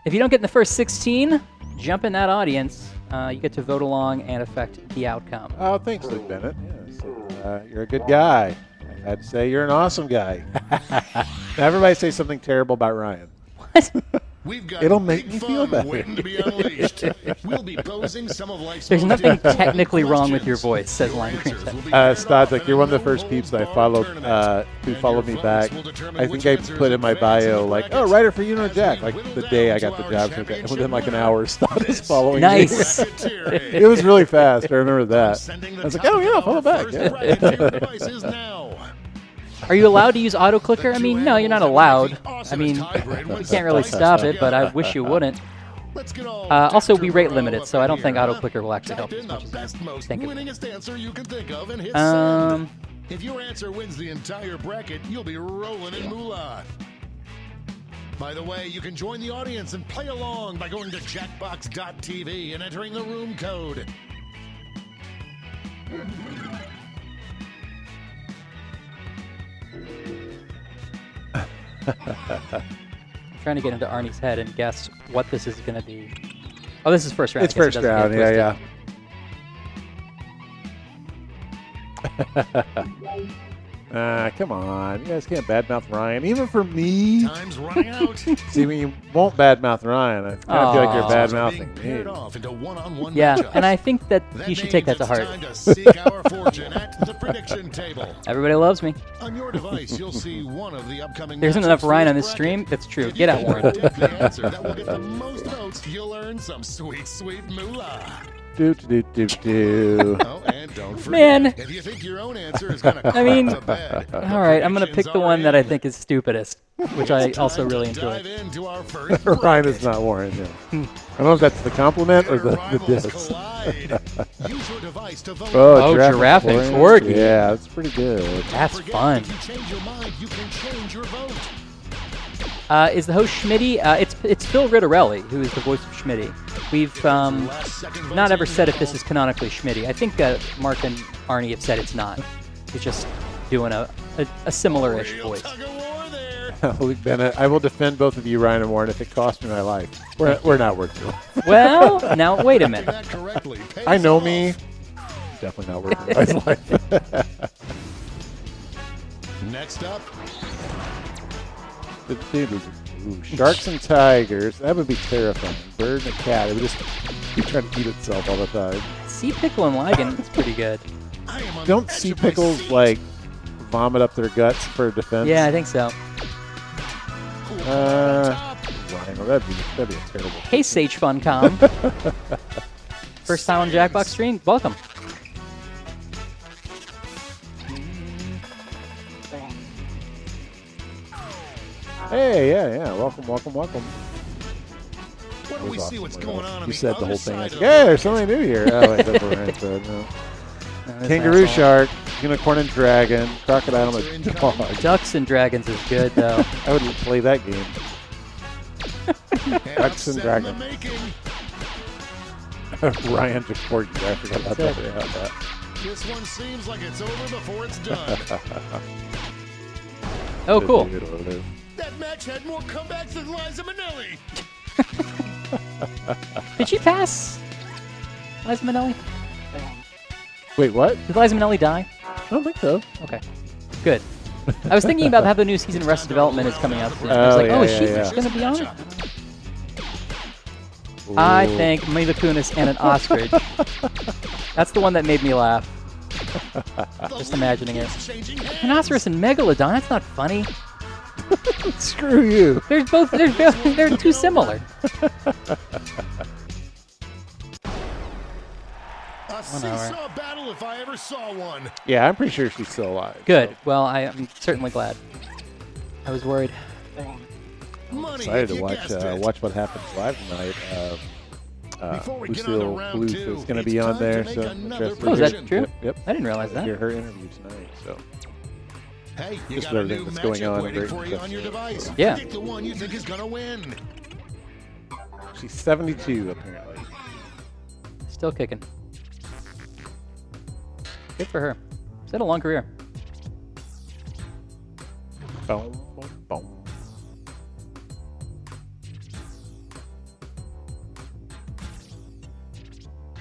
if you don't get in the first 16, jump in that audience. You get to vote along and affect the outcome. Oh, thanks, Luke Bennett. Yeah, so, you're a good guy. I had to say you're an awesome guy. Now everybody say something terrible about Ryan. What? It'll make me feel better. Waiting to be unleashed. We'll be posing some of life's There's most nothing difficult technically wrong with your questions. voice, says Your Lime Cream. answers will be Stodzik, you're one of the first peeps that I followed who followed me back. I think I put in my bio, like, oh, writer for Uno Jack, like the day I got the job. So within like an hour, Stod is following Nice. me. It was really fast. I remember that. I was like, oh, yeah, follow back. Yeah. Are you allowed to use auto clicker? I mean, no, you're not allowed. I mean, you can't really stop it, but I wish you wouldn't. Also, we rate limited, so I don't think auto clicker will actually help as much as you think it will. If your answer wins the entire bracket, you'll be rolling in moolah. By the way, you can join the audience and play along by going to jackbox.tv and entering the room code. I'm trying to get into Arnie's head and guess what this is going to be. Oh, this is first round. It's first round, yeah. Come on. You guys can't badmouth Ryan. Even for me. Time's running out. See, when you won't badmouth Ryan, I kind of feel like you're badmouthing me. Yeah, and I think that you should take that to heart. Everybody loves me. On your device, you'll see one of the upcoming. There isn't enough Ryan on this stream. That's true. Get out, Warren. The answer that will get the most votes, you'll earn some sweet, sweet moolah. Do. Oh, and don't forget, Man. if you think your own answer is gonna I mean, crap the bed, all right, I'm going to pick the one that I think is stupidest, which I it's also time really to enjoy. dive into our first Ryan is not Warren, yeah. I don't know if that's the compliment or the diss. Use your device to vote. Oh, giraffing Corgi. Yeah, that's pretty good. That's Forget, fun. if you change your mind, you can change your vote. Is the host Schmitty? It's Phil Rittarelli, who is the voice of Schmitty. We've not ever said if this is canonically Schmitty. I think Mark and Arnie have said it's not. He's just doing a similar-ish voice. Luke Bennett, I will defend both of you, Ryan and Warren, if it costs me my life. We're not worth it. Well, now, wait a minute. I know me. Definitely not worth my life. Next up. Ooh, sharks and tigers. That would be terrifying. Bird and a cat. It would just be trying to eat itself all the time. Sea Pickle and Ligon is pretty good. Don't sea pickles, like, vomit up their guts for defense? Yeah, I think so. Rhino, that'd be a terrible. Hey, Sage Funcom. First time on Jackbox stream? Welcome. Hey, yeah. Welcome. Why don't we see what's going on You the said the other whole thing. I side was like, of hey, there's something new here. Oh, wait, that's what Ryan said. No. Kangaroo shark, unicorn and dragon, crocodile and a dog. Ducks and Dragons is good, though. I would play that game. Ducks and dragons. Ryan to Corgi. I forgot about that. This one seems like it's over before it's done. Oh, cool. That match had more comebacks than Liza Minnelli. Did she pass Liza Minnelli? Wait, what? Did Liza Minnelli die? I don't think so. Okay. Good. I was thinking about how the new season of Arrested Development is coming out soon. I was like, is she going to be on it? Ooh. I think Mila Kunis and an ostrich. That's the one that made me laugh. Just imagining it. Rhinoceros and Megalodon, that's not funny. Screw you. They're too similar. A seesaw battle if I ever saw one. Yeah, I'm pretty sure she's still alive. Good. So. Well, I am certainly glad. I was worried. Money Excited if to you guessed it. watch what happens live tonight. Before we get on to Lucille round Bluth two, is going to it's be on time there. to So make another Oh, is that true? Yep. I didn't realize that. Hear her interview tonight. So Hey, you just got a everything new that's going matchup on. waiting for you on your device. Yeah. Pick the one you think is gonna win. She's 72 apparently. Still kicking. Good for her. She's had a long career. Boom, boom, boom.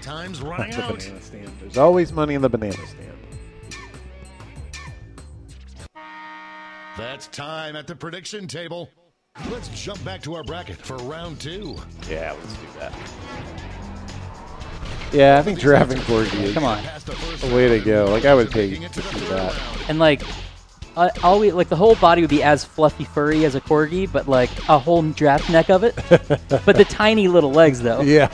Time's running The out. banana stand. There's always money in the banana stand. That's time at the prediction table. Let's jump back to our bracket for round 2. Yeah, let's do that. Yeah, I think giraffe and corgi is Come on. a way to go. Like, I would pay to see that. And like, like the whole body would be as fluffy furry as a corgi, but like a whole giraffe neck of it. But the tiny little legs, though. Yeah.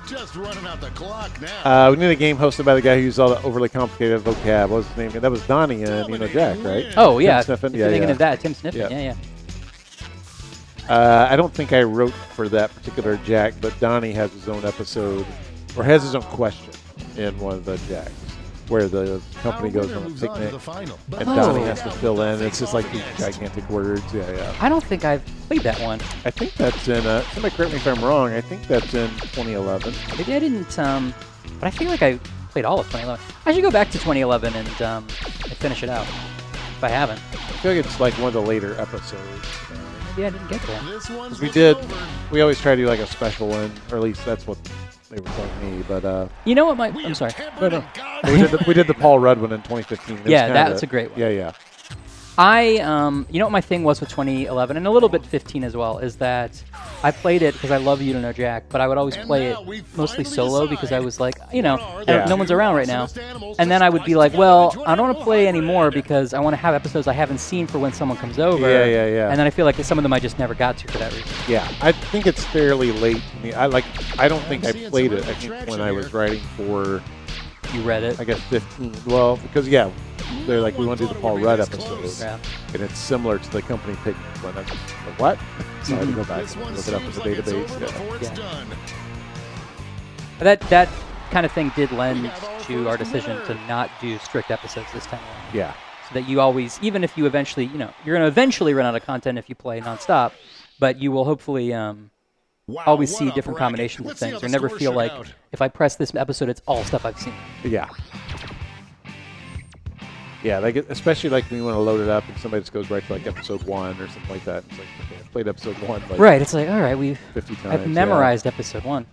Just running out the clock now. We need a game hosted by the guy who used all the overly complicated vocab. What was his name? That was Donnie and Jack, right? Oh, yeah. Tim Sniffen? If you're thinking of that, Tim Sniffen. Yeah. Yeah. I don't think I wrote for that particular Jack, but Donnie has his own episode, or has his own question in one of the Jacks, where the company goes on a picnic, and Donnie has to fill in. It's just like these gigantic words. Yeah. I don't think I've played that one. I think that's in, somebody correct me if I'm wrong, I think that's in 2011. Maybe I didn't, but I feel like I played all of 2011. I should go back to 2011 and finish it out, if I haven't. I feel like it's like one of the later episodes. Maybe I didn't get there. We always try to do like a special one, or at least that's what they were telling me, but You know what, I'm sorry. no. we did the Paul Rudd one in 2015. Yeah, that's a great one. Yeah. You know what my thing was with 2011, and a little bit 15 as well, is that I played it because I love You Don't Know Jack, but I would always play it mostly solo because I was like, no one's around right now. And then I would be like, well, I don't want to play anymore because I want to have episodes I haven't seen for when someone comes over. Yeah. And then I feel like some of them I just never got to for that reason. Yeah, I think it's fairly late to me. I don't think I played it. I think when I was writing for, You read it? I guess 15. Well, because they're like, we want to do the Paul Rudd episode, and it's similar to the company picnic one. I'm like, what? So I had to go back and look it up in the database. That kind of thing did lend to our decision to not do strict episodes this time around. Yeah. So that you always, even if you eventually, you're going to eventually run out of content if you play nonstop, but you will hopefully always see different combinations of things, or never feel like if I press this episode, it's all stuff I've seen. Yeah. Yeah, especially like when you want to load it up and somebody just goes right to like episode 1 or something like that. It's like, okay, I've played episode 1 like right, it's like, all right, 50 times. I've memorized episode 1.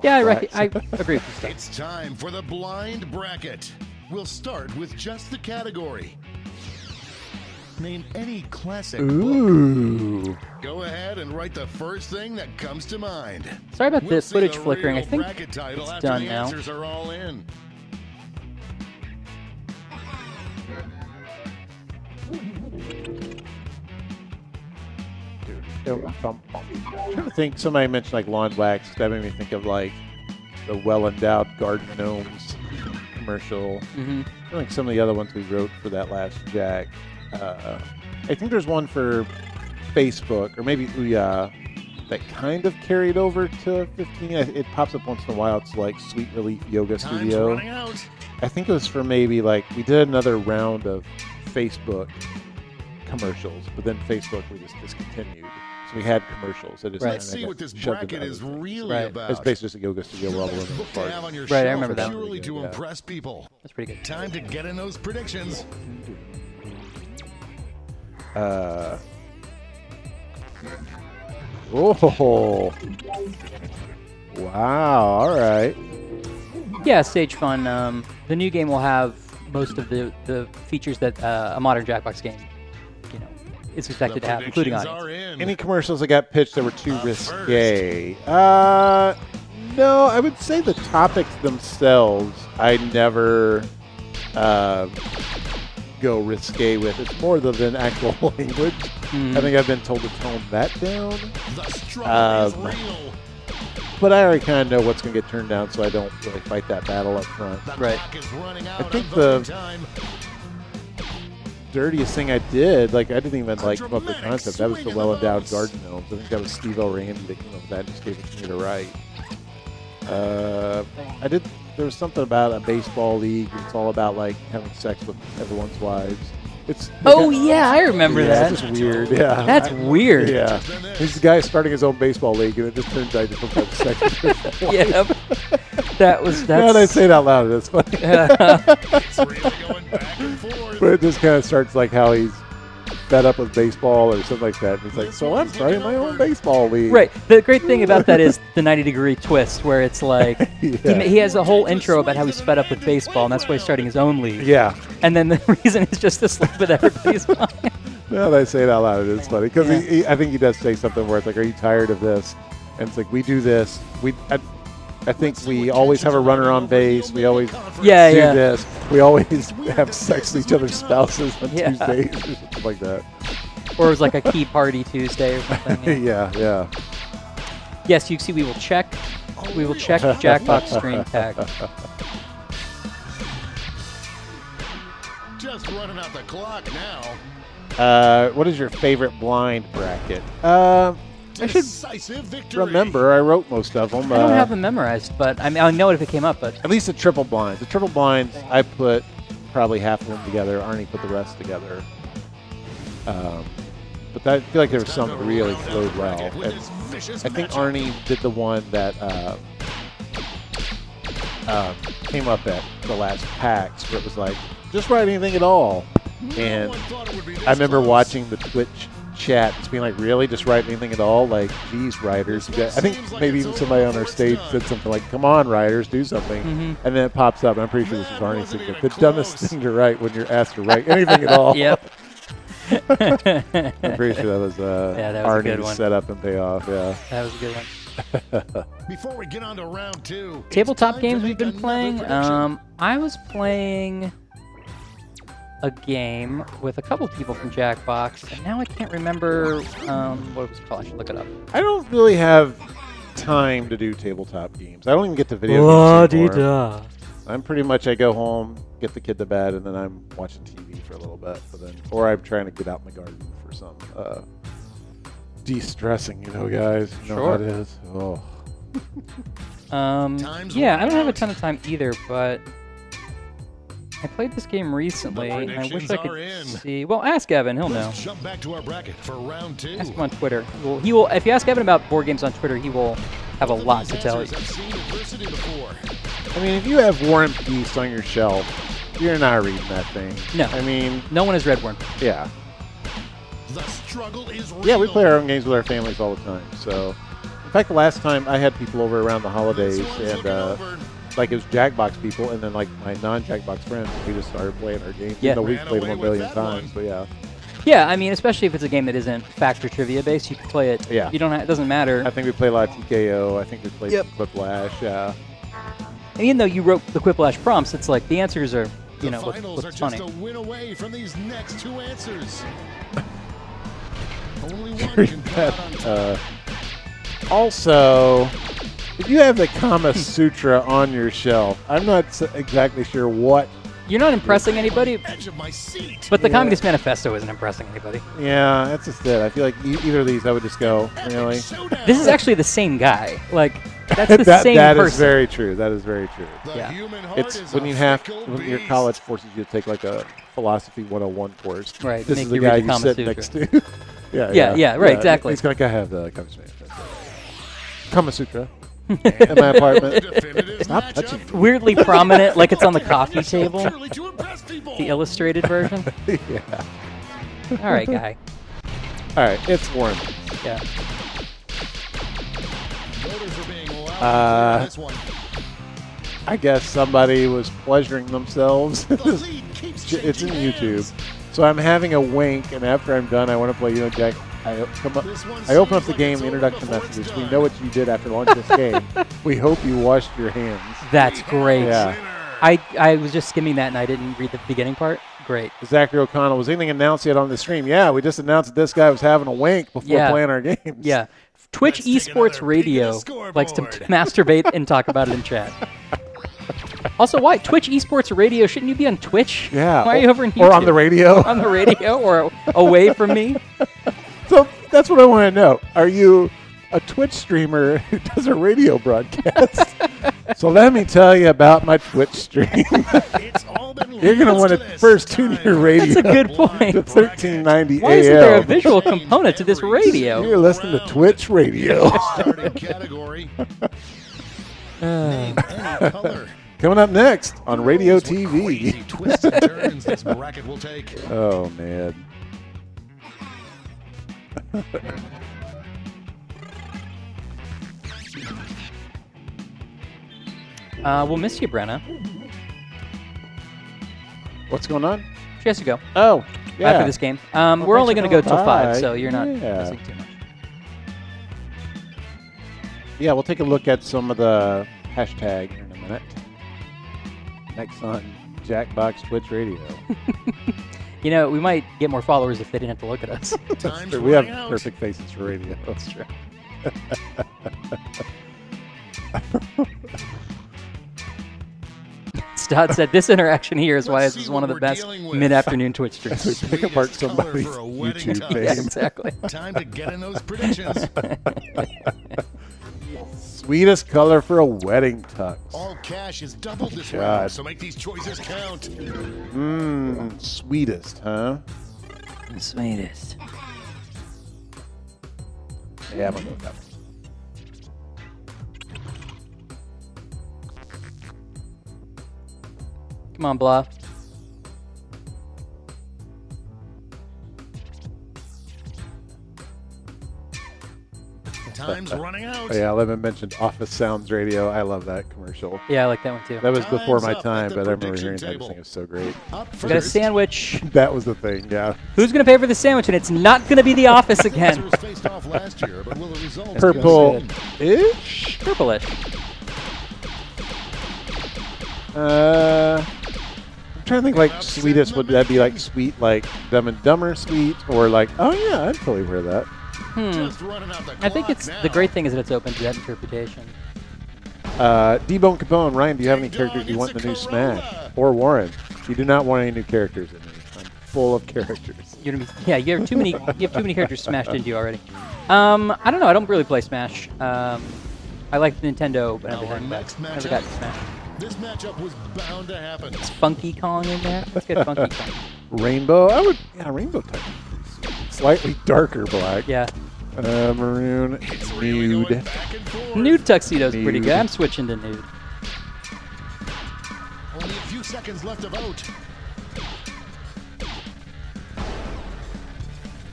Yeah, I agree with you, Steve. It's time for the blind bracket. We'll start with just the category. Name any classic book. Go ahead and write the first thing that comes to mind. Sorry about the footage the flickering. I real think bracket title it's after done the now. Answers are all in. I'm trying to think. Somebody mentioned like lawn wax. That made me think of like the well-endowed garden gnomes commercial. I think some of the other ones we wrote for that last Jack. I think there's one for Facebook, or maybe that kind of carried over to 15. It pops up once in a while. It's like Sweet Relief Yoga Studio. I think it was for maybe like we did another round of Facebook commercials, but then Facebook we just discontinued. So we had commercials. Let's see what this bracket is really about. It's basically just a yoga studio where all the women Book to have on your Right, I shelf remember that. purely to impress people. That's pretty good. Time to get in those predictions. Oh, wow! All right. Yeah, stage fun. The new game will have most of the features that a modern Jackbox game, is expected to have, including audience. Any commercials that got pitched that were too risque? No, I would say the topics themselves, I never go risque with. It's more than actual language. I think I've been told to tone that down. But I already kind of know what's going to get turned down, so I don't really fight that battle up front. Right. I think the dirtiest thing I did, I didn't even come up with the concept. That was the well-endowed garden gnomes. I think that was Steve O. Randy that came up with that and just gave it to me to write. There was something about a baseball league. It's all about having sex with everyone's wives. I remember that. It's just weird. Yeah, that's weird. Yeah, he's the guy starting his own baseball league, and it just turns out he doesn't have sex with his wife. Yeah, that's. Now that I say it out loud, it's funny. It's really going back and forth. But it just kind of starts how he's fed up with baseball or something like that. And he's like, so I'm starting my own baseball league. Right. The great thing about that is the 90-degree twist, where it's like he has a whole intro about how he's fed up with baseball, and that's why he's starting his own league. Yeah. And then the reason is just to slip with everybody's mind. Now that I say it out loud, it is funny. Because I think he does say something where it's like, are you tired of this? And it's like, we do this. I think we always have a runner on base. We always do this. We always have sex with each other's spouses on Tuesdays or something like that. Or it was like a key party Tuesday or something. Yeah. Yes, you see, we will check Jackbox stream tag. Just running out the clock now. What is your favorite blind bracket? I should remember. I wrote most of them. I don't have them memorized, but I mean, I know it if it came up. But at least the triple blinds. The triple blinds, I put probably half of them together. Arnie put the rest together. But I feel like there was some that really flowed well. And I think Arnie did the one that came up at the last PAX, where it was like, just write anything at all. And I remember watching the Twitch chat, just being like, really, just write anything at all? Like, geez, writers. I think maybe even somebody on our stage said something like, come on, writers, do something. And then it pops up. I'm pretty sure this is Arnie saying the dumbest thing to write when you're asked to write anything at all. Yep. I'm pretty sure that was, that was Arnie's setup and payoff. Yeah, that was a good one. Before we get on to round 2, tabletop games we've been playing. I was playing a game with a couple people from Jackbox, and now I can't remember what it was called. I should look it up. I don't really have time to do tabletop games. I don't even get to video games anymore. I'm pretty much, I go home, get the kid to bed, and then I'm watching TV for a little bit. Or I'm trying to get out in the garden for some de-stressing, guys. You know how it is. Oh. Yeah, I don't have a ton of time either, but I played this game recently, and I wish I could see. Well, ask Evan; he'll know. Jump back to our bracket for round 2. Ask him on Twitter. He will. If you ask Evan about board games on Twitter, he will have a lot to tell you. I mean, if you have War and Peace on your shelf, you're not reading that thing. No. I mean, no one has read one. Yeah. The struggle is real. Yeah, we play our own games with our families all the time. So, in fact, the last time I had people over around the holidays, and like it was Jackbox people, and then like my non-Jackbox friends, we just started playing our games. Yeah. We've played them 1 billion times, but yeah. Yeah, I mean, especially if it's a game that isn't fact or trivia based, you can play it. Yeah. You don't. It doesn't matter. I think we play a lot of TKO. I think we played Quiplash. Yeah. And even though you wrote the Quiplash prompts, it's like the answers are, the look finals are funny. just a win away from these next 2 answers. Only one can come out on top. Also, if you have the Kama Sutra on your shelf, I'm not exactly sure what. You're not impressing anybody, Edge of my seat. but the Communist Manifesto isn't impressing anybody. Yeah, that's just it. I feel like either of these I would just go, really? This is actually the same guy. Like, that's the same that person. Is very true. That is very true. Yeah. It's when your college forces you to take like a philosophy 101 course. Right. This make is the you guy read the you Kama sit Sutra. next to. Yeah, right, exactly. He's going to have the Kama Sutra in my apartment. Stop touching me. Weirdly prominent, like it's on the coffee table. The illustrated version. Yeah. All right, guy. All right, it's Warren. Yeah. I guess somebody was pleasuring themselves. It's in YouTube. So I'm having a wink, and after I'm done, I want to play Jack. I open up the game, introduction messages. We know what you did after launching this game. We hope you washed your hands. That's great. Yeah. I was just skimming that, and I didn't read the beginning part. Great. Zachary O'Connell, was anything announced yet on the stream? Yeah, we just announced that this guy was having a wink before playing our games. Yeah. Twitch Esports Radio likes to masturbate and talk about it in chat. Also, why? Twitch Esports Radio, shouldn't you be on Twitch? Yeah. Why are you over in YouTube? Or on the radio. On the radio or away from me? So that's what I want to know. Are you a Twitch streamer who does a radio broadcast? So let me tell you about my Twitch stream. You're going to want to first tune your radio. That's a good point. To 1390 AM. Why isn't there a visual component to this radio? You're listening to Twitch Radio. Starting category. Name any color. Coming up next on Radio TV. Crazy twists and turns this bracket will take. Oh, man. We'll miss you, Brenna. What's going on? She has to go Oh, yeah. after this game. We're only going to go till 5, Bye. so you're not Yeah. missing too much. Yeah, we'll take a look at some of the hashtag here in a minute. Next on Jackbox Twitch Radio. You know, we might get more followers if they didn't have to look at us. Time's We have running out. perfect faces for radio. That's true. Stott said, this interaction here is why Let's this is see one of what the we're best dealing with. mid-afternoon Twitch streams. We pick apart Sweetest color somebody's for a wedding YouTube tux. Yeah, page. exactly. Time to get in those predictions. Sweetest color for a wedding tux. All cash is doubled this God. round, so make these choices count. Sweetest, huh? Sweetest. Yeah, I'm gonna go with that one. Come on, Blah. Time's running out. Oh, yeah, Lemon mentioned Office Sounds Radio. I love that commercial. Yeah, I like that one too. That was before my Time's up time, at the but I remember prediction hearing that. I table. just think it's so great. Up We got a first, sandwich. That was the thing, yeah. Who's going to pay for the sandwich? And it's not going to be The Office again. Sixers faced off last year, but will the results be Purple-ish? Purplish. I'm trying to think like sweetest. Would that be like sweet, like Dumb and Dumber sweet? Or like, oh yeah, I'd totally wear that. just running out the I think clock it's now. the great thing is that it's open to that interpretation. D-Bone Capone, Ryan, do you have any Ding characters dong, you want in it's the new a Smash? Corolla. Or Warren? You do not want any new characters in me. I'm full of characters. You're gonna be, yeah, you have too many. You have too many characters smashed into you already. I don't know. I don't really play Smash. I like Nintendo and Our everything, but next I never matchup. got to Smash. This matchup was bound to happen. Funky Kong in there. Let's get Funky Kong. Rainbow, I would, yeah, Rainbow type. Slightly darker black. Yeah, Maroon, It's really going nude. back and forth. nude tuxedo's pretty Nude. good. I'm switching to nude. Only a few seconds left to vote.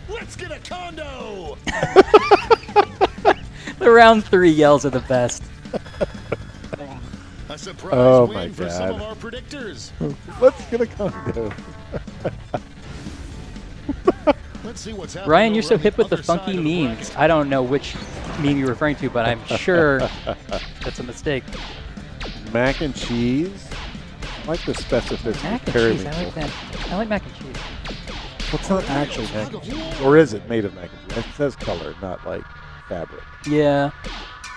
Let's get a condo. The round 3 yells are the best. A surprise Oh win my for some God. of our predictors. Let's get a condo. Let's see what's happening. Ryan, you're over so on hip with the other side funky of the memes. bracket. I don't know which meme you're referring to, but I'm sure that's a mistake. Mac and cheese. I like the specificity. Mac and Periwinkle. cheese. I like that. I like mac and cheese. Well, it's not actually mac and cheese. Or is it made of mac and cheese? It says color, not like fabric. Yeah.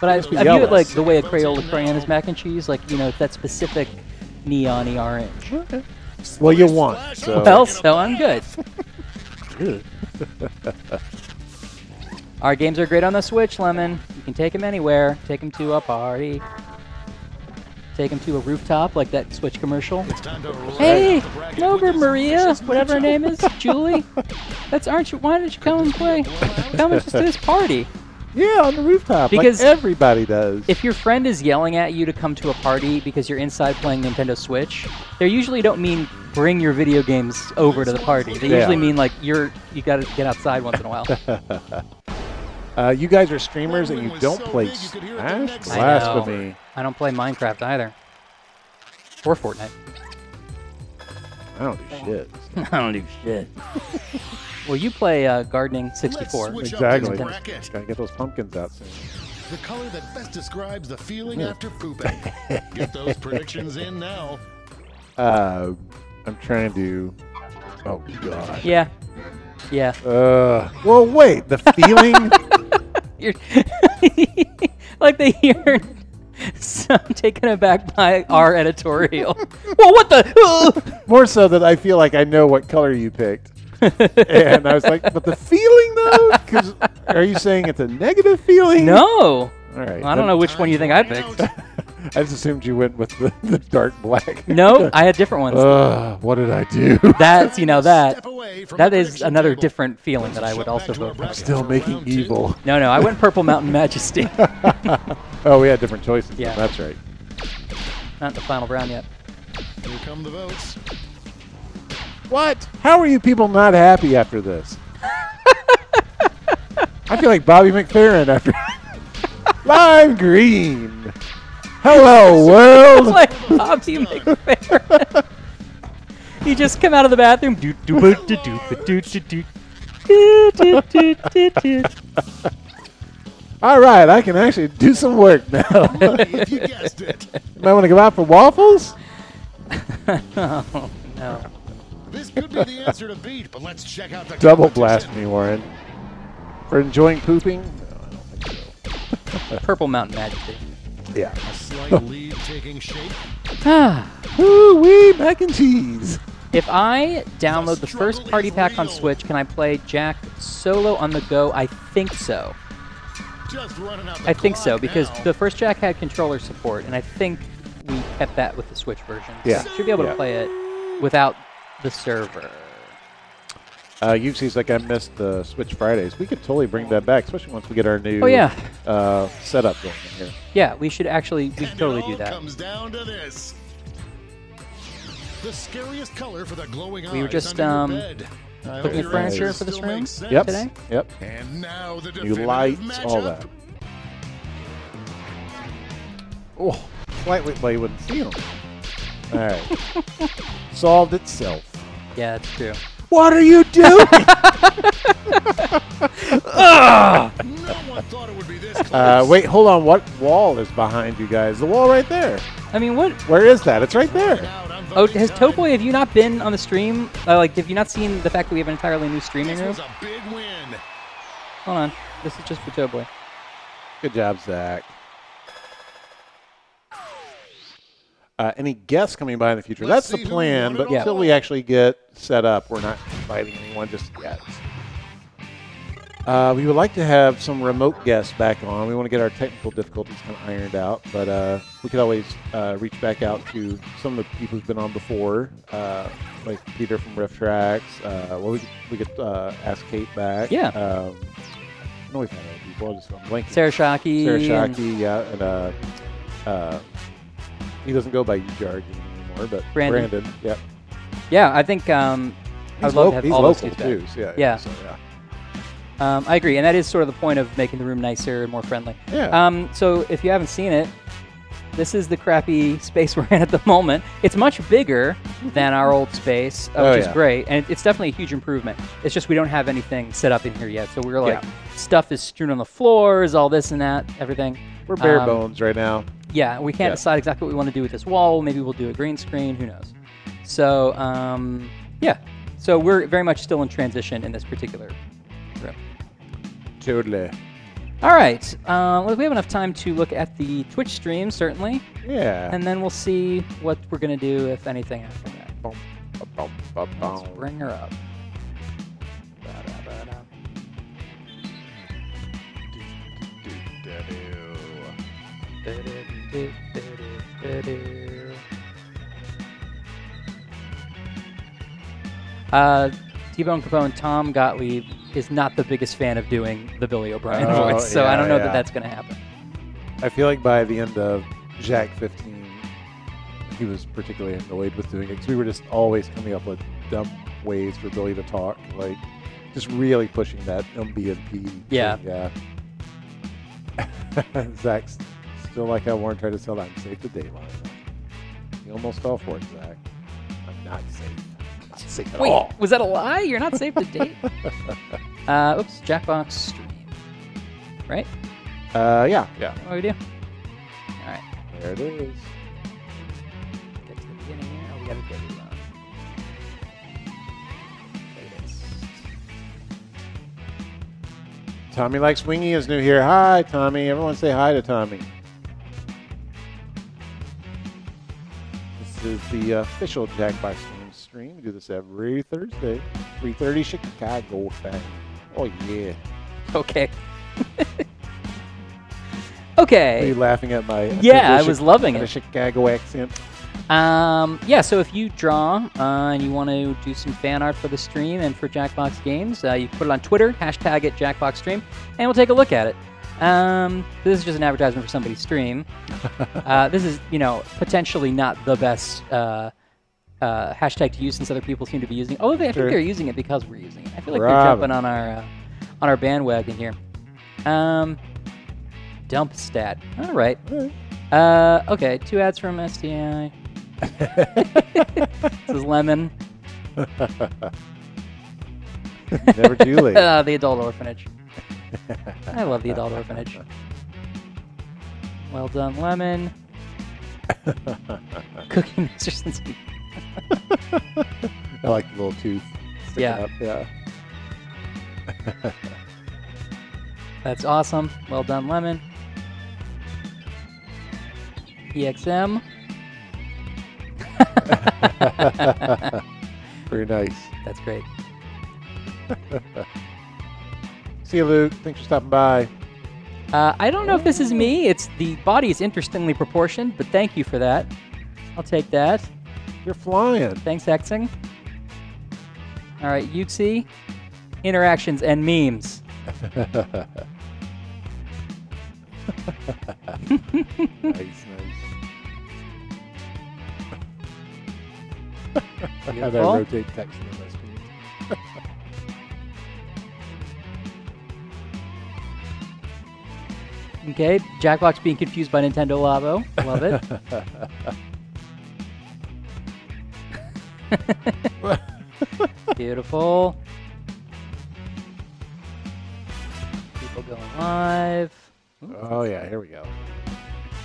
But I view yellow. it like the way a Crayola crayon is mac and cheese, like, you know, that specific neon-y orange. Okay. Well, you want. So. Well, so I'm good. Good. Our games are great on the Switch, Lemon. You can take them anywhere. Take them to a party. Take them to a rooftop, like that Switch commercial. It's time to wrap Hey, up the bracket come over, with this Maria, vicious whatever her matchup. name is, Julie. That's aren't you? Why don't you come and play? Come and just to this party. Yeah, on the rooftop. Because like everybody does. If your friend is yelling at you to come to a party because you're inside playing Nintendo Switch, they usually don't mean bring your video games over to the party. They usually mean like you got to get outside once in a while. You guys are streamers and you was don't so play big you could hear it the Smash? next Blasphemy. I don't play Minecraft either, or Fortnite. I don't do shit. I don't do shit. Well, you play Gardening 64. Let's switch up Exactly. this bracket. Gotta get those pumpkins out soon. The color that best describes the feeling after pooping. Get those predictions in now. I'm trying to. Oh god. Yeah, yeah. Well, wait. The feeling. You're like they hear. So I'm taken aback by our editorial. Well, what the? More so that I feel like I know what color you picked. And I was like, but the feeling though? Because are you saying it's a negative feeling? No. All right. I don't know which one you think I picked. I just assumed you went with the dark black. No, I had different ones. What did I do? That's that. Step away from That the is prediction another table. different feeling that I would Jump also back to our vote for. bracket Still for making round two. evil. No, I went Purple Mountain Majesty. Oh, we had different choices. Yeah. That's right. Not in the final round yet. Here come the votes. What? How are you people not happy after this? I feel like Bobby McFerrin after lime green. Hello, world. Like Bobby McFerrin. You just come out of the bathroom. All right, I can actually do some work now. If you guessed it. You might want to go out for waffles? Oh, no. This could be the answer to beat, but let's check out the Double competition. blast me, Warren. For enjoying pooping? No, I don't think so. Purple Mountain Majesty. Yeah. A slight lead taking shape. Woo-wee, mac and cheese. If I download the first party pack on Switch, can I play Jack solo on the go? I think so. Just running out the I think so, clock because now. the first Jack had controller support, and I think we kept that with the Switch version. Yeah. So should be able to play it without the server. UC's like, I missed the Switch Fridays. We could totally bring that back, especially once we get our new setup going in here. Yeah, we should totally do that. Comes down to this. The scariest color for the glowing We were eyes just under your bed. looking at Nice. furniture for this Still room makes sense. Yep. today. Yep. And now the New definitive lights, all matchup. that. Oh, slightly, well, you wouldn't see them. All right. Solved itself. Yeah, that's true. What are you doing? No one thought it would be this close. Wait, hold on. What wall is behind you guys? The wall right there. I mean, what? Where is that? It's right there. Out on Oh, voting has time. Toboy, have you not been on the stream? Like, have you not seen the fact that we have an entirely new streaming This room? was a big win. Hold on. This is just for Toboy. Good job, Zach. Any guests coming by in the future? Let's That's the see who plan, won but it until all. we actually get set up, we're not inviting anyone just yet. We would like to have some remote guests back on. We want to get our technical difficulties kind of ironed out, but we could always reach back out to some of the people who've been on before, like Peter from Riff Tracks. Well, we could ask Kate back. Yeah. I know we've had other people. I'm blanking. Sarah Shockey. Sarah and Shockey, yeah, and he doesn't go by Jarg anymore, but Brandon. Yep. Yeah, I think I would love to have he's all those local dudes back. too. So Yeah. So, yeah. I agree, and that is sort of the point of making the room nicer and more friendly. Yeah. So if you haven't seen it, this is the crappy space we're in at the moment. It's much bigger than our old space, which is great, and it's definitely a huge improvement. It's just we don't have anything set up in here yet, so we're like, stuff is strewn on the floors, all this and that, everything. We're bare bones right now. Yeah, we can't decide exactly what we want to do with this wall. Maybe we'll do a green screen. Who knows? So, yeah. So we're very much still in transition in this particular room. Totally. All right. Well, we have enough time to look at the Twitch stream, certainly. Yeah. And then we'll see what we're going to do, if anything, after that. Boom, ba-boom, ba-boom. Let's bring her up. Ba-da-ba-da. T-Bone Capone, Tom Gottlieb is not the biggest fan of doing the Billy O'Brien voice, so I don't know that that's going to happen. I feel like by the end of Jack 15, he was particularly annoyed with doing it because we were just always coming up with dumb ways for Billy to talk, like just really pushing that MB&P. Yeah. Yeah. Zach's still like how Warren tried to sell that I'm safe to date line. You almost fell for it, Zach. I'm not safe. I'm not safe at Wait, all. was that a lie? You're not safe to date? Oops, Jackbox stream. Right? Yeah. What do we do? All right. There it is. Get to the beginning here. Oh, we got to go to latest. Tommy Likes Wingy is new here. Hi, Tommy. Everyone say hi to Tommy. This is the official Jackbox stream. We do this every Thursday, 3:30 Chicago time. Oh, yeah. Okay. Are Okay. you laughing at my Yeah, I was loving it. Chicago accent? Yeah, so if you draw and you want to do some fan art for the stream and for Jackbox Games, you can put it on Twitter, hashtag it JackboxStream, and we'll take a look at it. This is just an advertisement for somebody's stream. This is, potentially not the best hashtag to use since other people seem to be using it. Although I think they're using it because we're using it. I feel like they're jumping on our bandwagon here. Dump stat. All right. Okay, 2 ads from STI. This is Lemon. Never too late. The adult orphanage. I love the adult orphanage. Well done, Lemon. Cookie Masters. I like the little tooth sticking Yeah. up. Yeah. That's awesome. Well done, Lemon. EXM. Very nice. That's great. See you, Luke. Thanks for stopping by. I don't know if this is me. The body is interestingly proportioned, but thank you for that. I'll take that. You're flying. Thanks, Hexing. All right, Yuxi. Interactions and memes. Nice. How do I Beautiful. rotate text in my screen? Okay, Jackbox being confused by Nintendo Labo. Love it. Beautiful. People going live. Ooh. Oh, yeah. Here we go.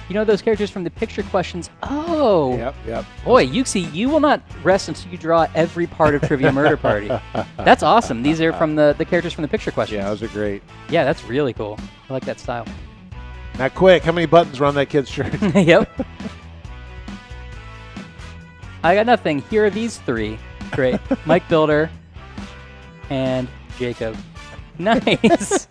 You know those characters from the picture questions? Oh. Yep. Boy, Yuxi, you will not rest until you draw every part of Trivia Murder Party. That's awesome. These are from the characters from the picture questions. Yeah, those are great. Yeah, that's really cool. I like that style. Now, quick, how many buttons are on that kid's shirt? Yep. I got nothing. Here are these 3. Great. Mike Builder and Jacob. Nice.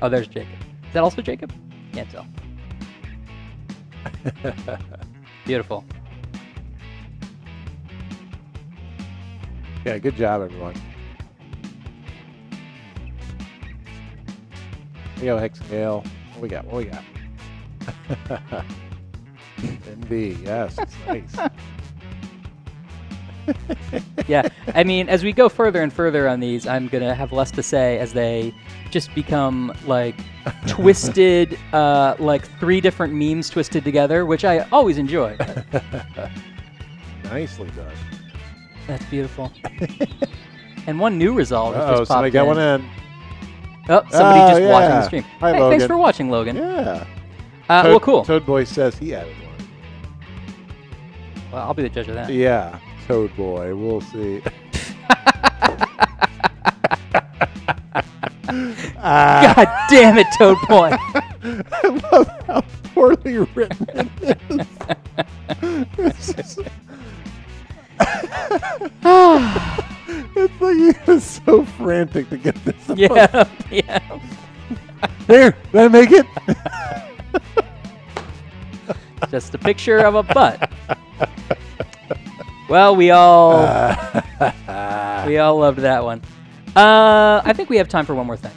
Oh, there's Jacob. Is that also Jacob? Can't tell. Beautiful. Yeah, good job, everyone. Yo, Hex and Gale. What we got? NB, yes, it's nice. Yeah, I mean, as we go further and further on these, I'm going to have less to say as they just become, like, twisted, like 3 different memes twisted together, which I always enjoy. Nicely done. That's beautiful. And one new result has Uh-oh, just somebody popped got in. one in. Oh, somebody just watching the yeah. stream. Hi, Hey, Logan. thanks for watching, Logan. Yeah. Well, cool. Toad Boy says he added one. Well, I'll be the judge of that. Yeah, Toad Boy. We'll see. God damn it, Toad Boy. I love how poorly written it is. It's just- it's like he was so frantic to get this up. Yeah, yeah. There, did I make it? Just a picture of a butt. Well, we all loved that one. I think we have time for one more thing.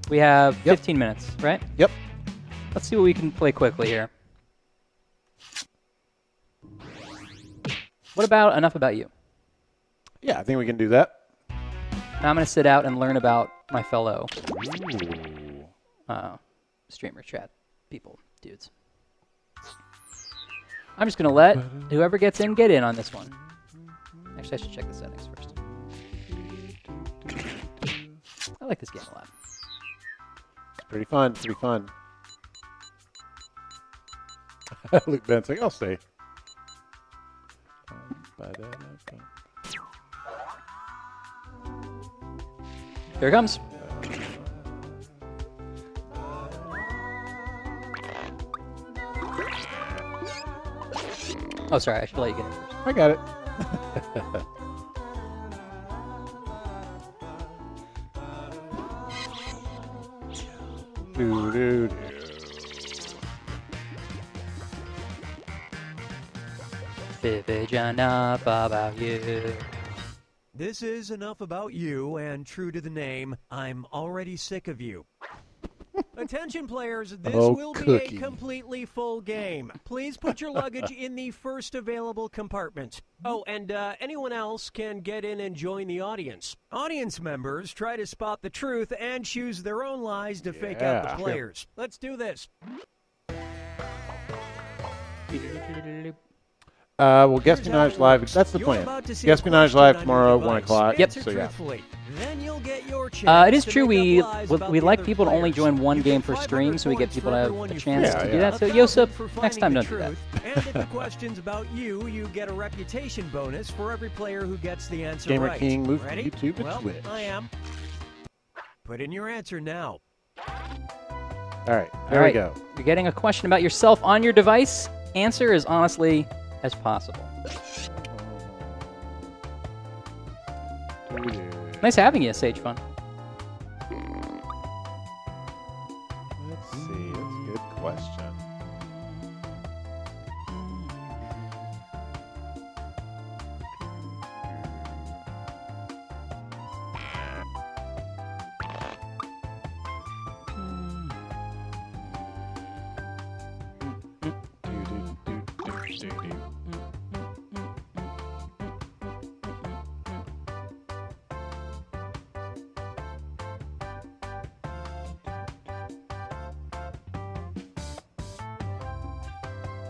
We have 15 minutes, right? Yep. Let's see what we can play quickly here. What about Enough About You? Yeah, I think we can do that. I'm going to sit out and learn about my fellow streamer chat people, dudes. I'm just going to let whoever gets in get in on this one. Actually, I should check the settings first. I like this game a lot. It's pretty fun. Luke Ben's like, I'll stay. Here it comes. Oh, sorry. I should let you get in first. I got it. Do. Vivid enough about you. This is Enough About You, and true to the name, I'm already sick of you. Attention players, this Oh, will cookie. be a completely full game. Please put your luggage in the first available compartment. Oh, and anyone else can get in and join the audience. Audience members try to spot the truth and choose their own lies to fake out the Yeah. players. Let's do this. Well, Here's how Guespionage it Live, works. that's the You're plan. about to see a Guespionage question Live on tomorrow, your 1 device. o'clock. Yep. Answer So, yeah. truthfully. Then you'll get your It chance is to true. make up lies We about we the like other people to only players. join one You game get per 500 stream, so we get points people for to have everyone a you chance find. to do Yeah, that. So, 1,000 Yosef, for next finding time the don't do that. truth. And if the question's about you, you get a reputation bonus for every player who gets the answer Gamer right. King, move from Ready? YouTube to well, Twitch. I am. Put in your answer now. All right, All there right. we go. You're getting a question about yourself on your device. Answer as honestly as possible. Nice having you, Sage Fun. Let's see. That's a good question.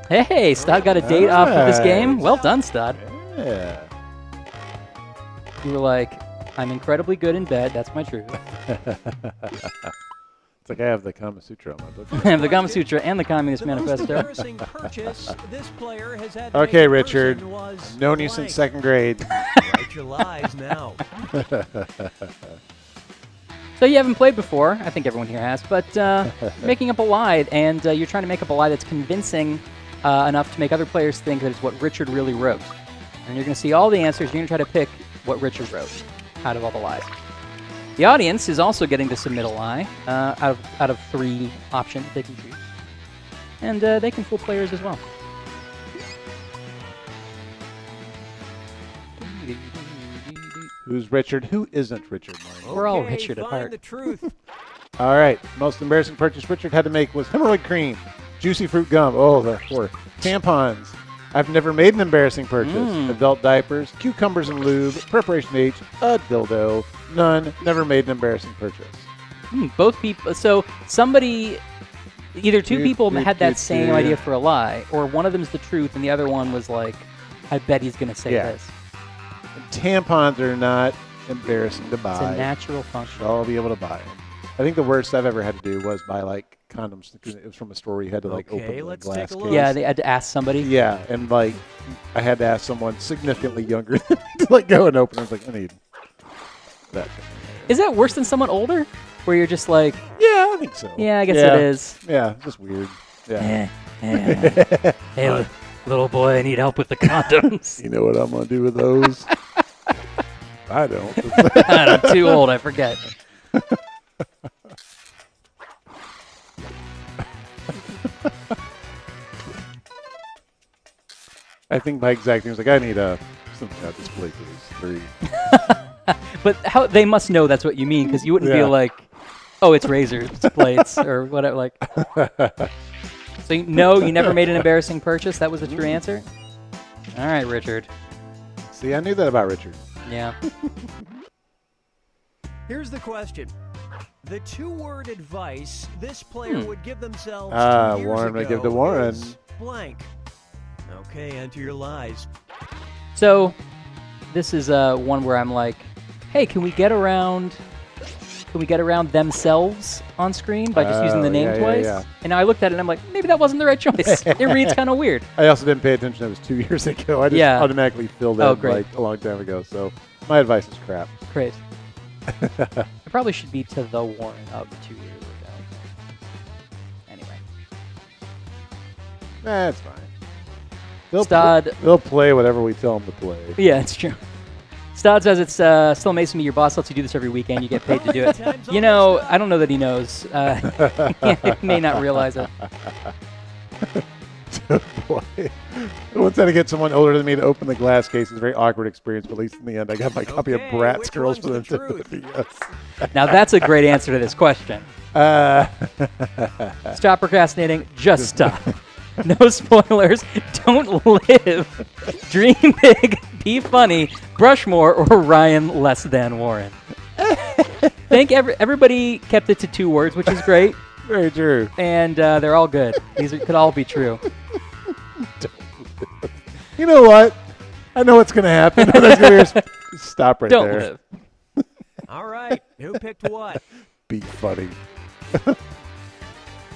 Hey, Stod got a date off of this game. Nice. Well done, Stod. Yeah. You were like, I'm incredibly good in bed. That's my truth. It's like I have the Kama Sutra on my book. I have the Kama Sutra and the Communist The most Manifesto. embarrassing purchase this player has had to Okay, make in Richard. person was I've known you blank. since 2nd grade. Write your lies now. So you haven't played before. I think everyone here has. But making up a lie, and you're trying to make up a lie that's convincing enough to make other players think that it's what Richard really wrote. And you're going to see all the answers. You're going to try to pick what Richard wrote out of all the lies. The audience is also getting to submit a lie out of 3 options they can choose. And they can fool players as well. Who's Richard? Who isn't Richard? Marnie? We're all Okay, Richard at find heart. the truth. All right. Most embarrassing purchase Richard had to make was hemorrhoid cream, juicy fruit gum. Oh, the poor tampons. I've never made an embarrassing purchase. Adult diapers, cucumbers and lube, preparation H, a dildo. None. Never made an embarrassing purchase. Both people. So somebody, either two people had that same idea for a lie, or one of them's the truth, and the other one was like, "I bet he's going to say Yeah. this." Tampons are not embarrassing to buy. It's a natural function. Should all be able to buy them. I think the worst I've ever had to do was buy like condoms. It was from a store where you had to like Okay, open the let's glass take a case. look. Yeah, they had to ask somebody. Yeah, and like I had to ask someone significantly younger than me to like go and open. I was like, I need that. Is that worse than someone older, where you're just like, Yeah, I think so. "Yeah, I guess it is." Yeah, just weird. Yeah. Hey, little boy, I need help with the condoms. You know what I'm gonna do with those? I don't. I'm too old. I forget. I think my exact thing was like, I need something on display case 3. But how they must know that's what you mean, because you wouldn't be Yeah. like, "Oh, it's razors, it's plates, or whatever." Like, so no, you never made an embarrassing purchase. That was the true answer. All right, Richard. See, I knew that about Richard. Yeah. Here's the question. The 2-word advice this player would give themselves 2 years Warren, ago I give to Warren. is blank. Okay, enter your lies. So this is one where I'm like, "Hey, can we get around themselves on screen by just using the name yeah, twice?" yeah. And I looked at it and I'm like, maybe that wasn't the right choice. It reads kind of weird. I also didn't pay attention. It was 2 years ago. I just Yeah. automatically filled Oh, in great. like a long time ago. So my advice is crap. Great. It probably should be to the Warren of 2 years ago. Anyway. That's fine. Stod. They'll play whatever we tell them to play. Yeah, it's true. Stod says it's still amazing to me. Your boss lets you do this every weekend. You get paid to do it. You know, I don't know that he knows. He may not realize it. boy. Once I had to get someone older than me to open the glass case. It was a very awkward experience, but at least in the end, I got my copy of Bratz Girls for the Nintendo. Now that's a great answer to this question. Stop procrastinating. Just stop. No spoilers. Don't live. Dream big. Be funny. Brush more, or Ryan less than Warren. Think everybody kept it to 2 words, which is great. Very true. And they're all good. Could all be true. You know what? I know what's going to happen. Stop right Don't there. live. All right. Who picked what? Be funny.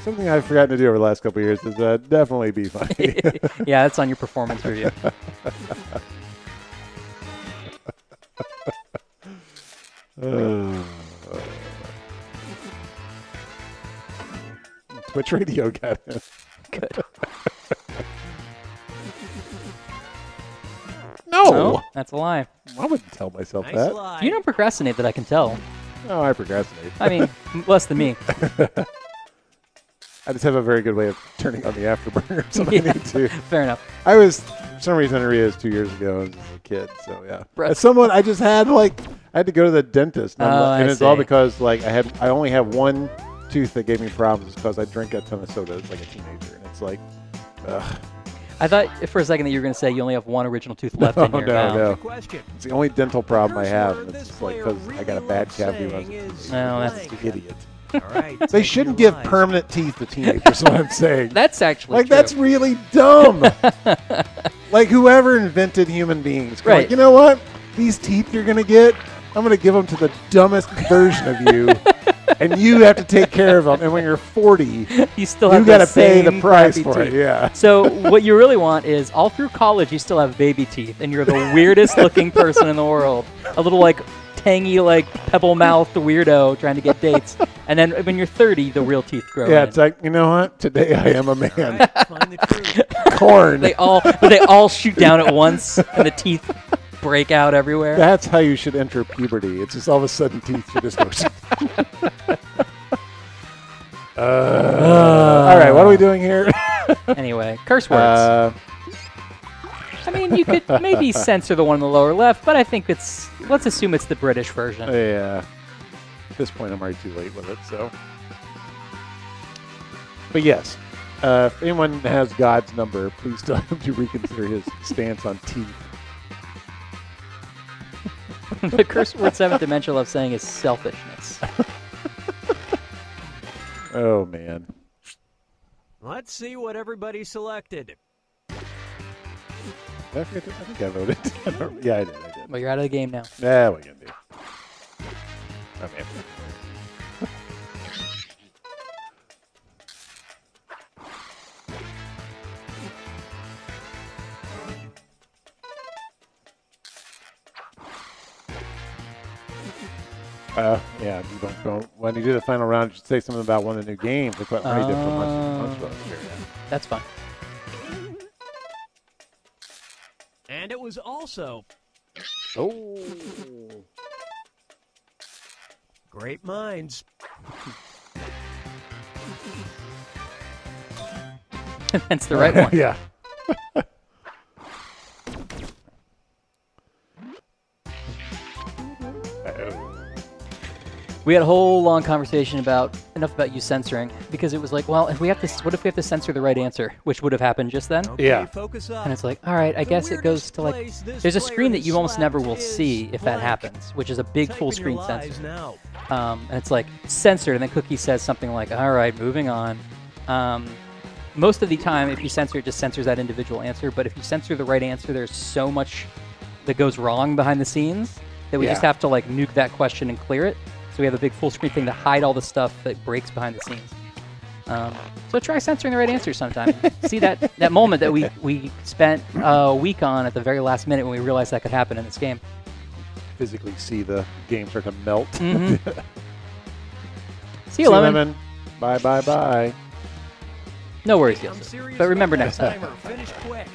Something I've forgotten to do over the last couple of years is definitely be funny. Yeah, that's on your performance review. Twitch radio got it. Good. No, that's a lie. I wouldn't tell myself Nice that. lie. You don't procrastinate that I can tell. No, I procrastinate. I mean, less than me. I just have a very good way of turning on the afterburners when Yeah. I need to. Fair enough. I was, for some reason, I realized 2 years ago as a kid. So yeah, Right. as someone, I just had I had to go to the dentist, and, I it's all see. because I only have one tooth that gave me problems because I drink a ton of soda as like a teenager, and it's like, ugh. I thought for a second that you were going to say you only have one original tooth left in your mouth. No. Question. It's the only dental problem I Curse have. word And it's this just like player because I really got a bad loves cavity when I was a saying is teenager. No, that's blank. Idiot. All right. They take shouldn't your give lies. permanent teeth to teenagers. Is what I'm saying. That's actually true. That's really dumb. Like whoever invented human beings. Right. Like, you know what? These teeth you're gonna get, I'm gonna give them to the dumbest version of you, and you have to take care of them. And when you're 40, you still you have got to the pay the same price crappy for teeth. it. Yeah. So what you really want is all through college you still have baby teeth, and you're the weirdest looking person in the world. A little tangy, pebble mouthed weirdo trying to get dates. And then when you're 30, the real teeth grow. Yeah. in. It's like, you know what? Today I am a man. Find the truth. Corn. They all shoot down at once, and the teeth break out everywhere. That's how you should enter puberty. It's just all of a sudden teeth should just go. All right, what are we doing here? Anyway, curse words. I mean, you could maybe censor the one in the lower left, but I think let's assume it's the British version. Yeah. At this point, I'm already too late with it. So, but yes, if anyone has God's number, please tell him to reconsider his stance on teeth. The curse word seventh dimension love saying is selfishness. Oh man. Let's see what everybody selected. I think I voted. Yeah, I did. Well, you're out of the game now. Yeah, what are you gonna do? Okay. Yeah, you don't. When you do the final round, you should say something about one of the new games. Like what Ray did for Munch last year. That's fun. And it was also Oh. Great Minds. That's the right one. Yeah. We had a whole long conversation about you censoring, because it was like, well, what if we have to censor the right answer, which would have happened just then? Okay, Yeah. Focus up. And it's like, all right, I The guess it goes weirdest to place this there's a player screen that has you almost never will slapped see is if that blank. happens, which is a big Type full in your screen lies censor. now. And it's like censored, and then Cookie says something like, all right, moving on. Most of the time, if you censor, it just censors that individual answer. But if you censor the right answer, there's so much that goes wrong behind the scenes that we just Yeah. have to nuke that question and clear it. So we have a big full screen thing to hide all the stuff that breaks behind the scenes. So try censoring the right answer sometime. See that moment that we spent a week on at the very last minute when we realized that could happen in this game. Physically see the game start to melt. Mhm. See you, Lemon. Bye, bye, bye. No worries, I'm Yosef. serious But remember about next that time. timer. Finish quick.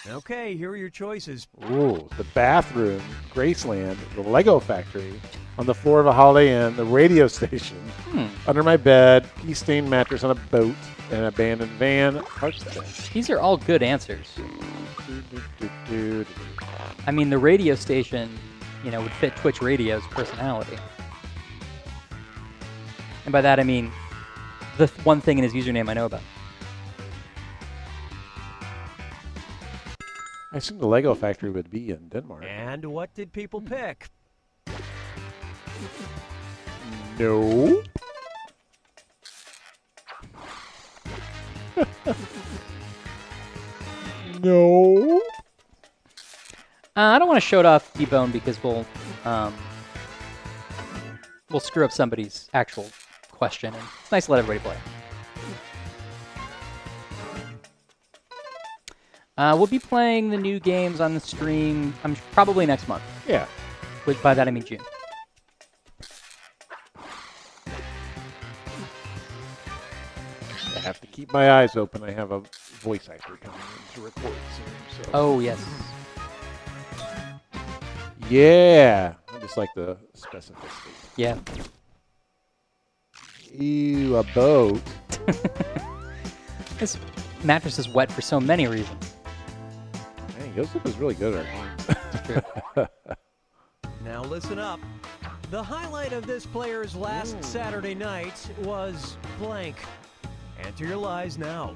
Okay, here are your choices. Ooh, the bathroom, Graceland, the Lego factory, on the floor of a Holiday Inn, the radio station, under my bed, pea-stained mattress on a boat, an abandoned van, heartstring. These are all good answers. I mean, the radio station, would fit Twitch Radio's personality. And by that, I mean the one thing in his username I know about. I assume the Lego factory would be in Denmark. And what did people pick? No. No. I don't want to show it off T-Bone because we'll screw up somebody's actual question. And it's nice to let everybody play. We'll be playing the new games on the stream probably next month. Yeah. Which by that I mean June. I have to keep my eyes open. I have a voice actor coming in to record soon. So. Oh, yes. Yeah. I just like the specificity. Yeah. Ew, a boat. This mattress is wet for so many reasons. Man, Yosef is really good at our games. Now listen up. The highlight of this player's last Saturday night was blank. Answer your lies now.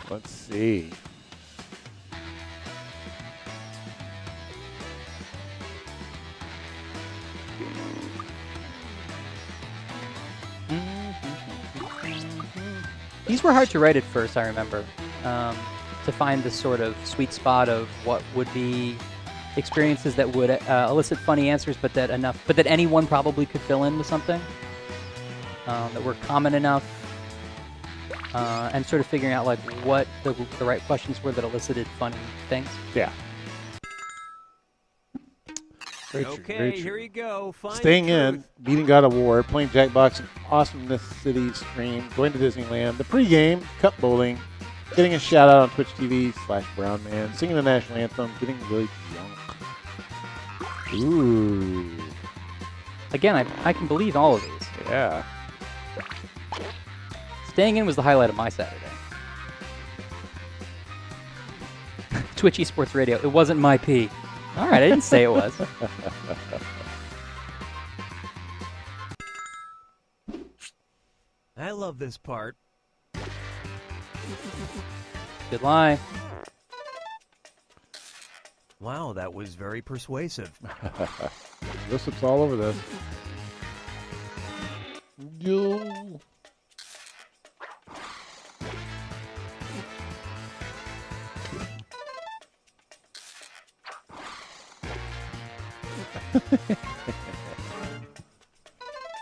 Let's see. These were hard to write at first, I remember, to find the sort of sweet spot of what would be experiences that would elicit funny answers, but that anyone probably could fill in with something that were common enough, and sort of figuring out like what the right questions were that elicited funny things. Yeah. Very Okay, true, here you go. Find Staying the in, truth. beating God of War, playing Jackbox, an Awesomeness City stream, going to Disneyland, the pregame, cup bowling, getting a shout out on Twitch TV/Brownman, singing the national anthem, getting really drunk. Ooh. Again, I can believe all of these. Yeah. Staying in was the highlight of my Saturday. Twitch Esports Radio. It wasn't my pee. All right, I didn't say it was. I love this part. Good lie. Wow, that was very persuasive. Yosef's all over this. Yo.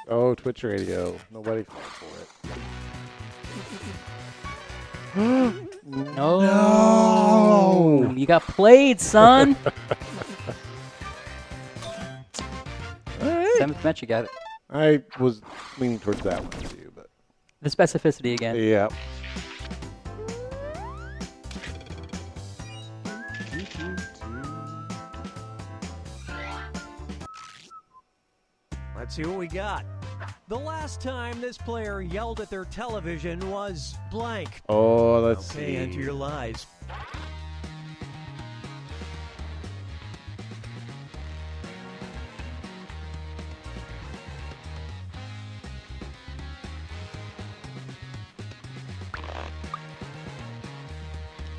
Oh, Twitch Radio. Nobody fell for it. No. You got played, son. All right. Seventh match, you got it. I was leaning towards that one too, but The specificity again. yeah. Let's see what we got. The last time this player yelled at their television was blank. Oh, let's Okay, see. enter your lies.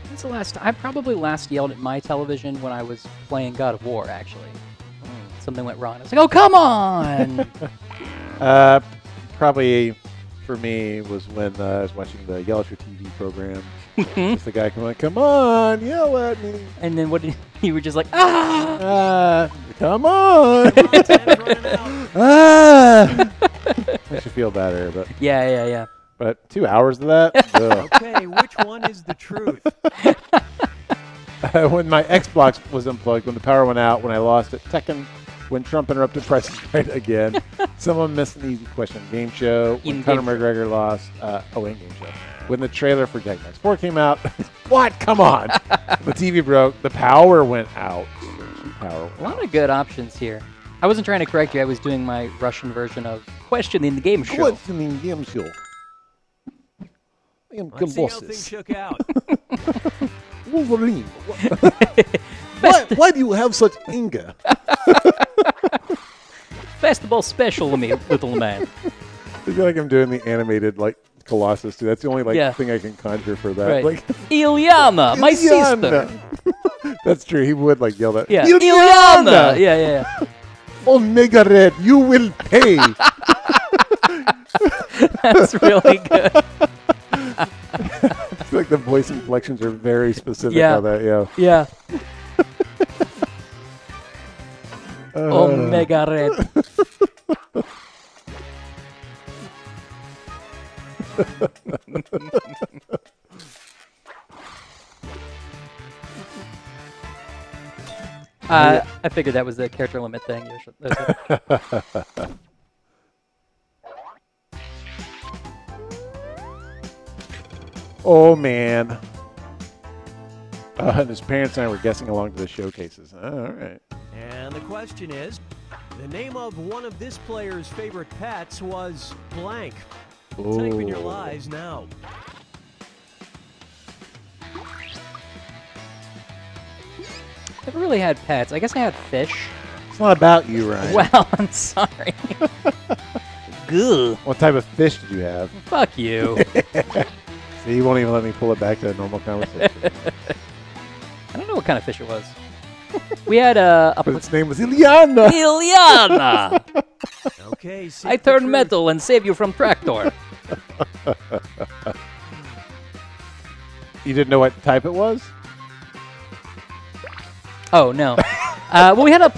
When's the last I probably last yelled at my television when I was playing God of War, actually. Something went wrong. I was like, oh, come on! Probably for me was when I was watching the Yell at Your TV program. Just the guy come on, yell at me. And then what did you were just like, ah! Come on. Time's running out. Ah. Makes you feel better, but Yeah. but 2 hours of that. Ugh. Okay, which one is the truth? When my Xbox was unplugged, when the power went out, when I lost it, Tekken, when Trump interrupted Price is Right again. Someone missed an easy question. Game show. When In Conor game show. McGregor lost. In game show. When the trailer for Jackbox 4 came out. What? Come on. The TV broke. The power went out. Power went A lot out. of good options here. I wasn't trying to correct you. I was doing my Russian version of Question in the Game Show. Questioning game show. I am Let's see how things shook out. Wolverine. Why do you have such anger? Festival special, me little man. I feel like I'm doing the animated like Colossus too. That's the only thing I can conjure for that. Right. Like Ilyana, my sister. That's true. He would like yell that. Yeah. Ilyana! Yeah. Omega Red, you will pay. That's really good. I feel like the voice inflections are very specific on that. Yeah. Omega Red. I figured that was the character limit thing. Oh, man. And his parents and I were guessing along to the showcases. All right. And the question is, the name of one of this player's favorite pets was blank. Type in your lies now. Never really had pets. I guess I had fish. It's not about you, Ryan. Well, I'm sorry. Goo. What type of fish did you have? Fuck you. See, he won't even let me pull it back to a normal conversation. I don't know what kind of fish it was. We had a But its name was Ilyana. Ilyana. Okay, I turn metal and save you from tractor. You didn't know what type it was? Oh no. Well, we had a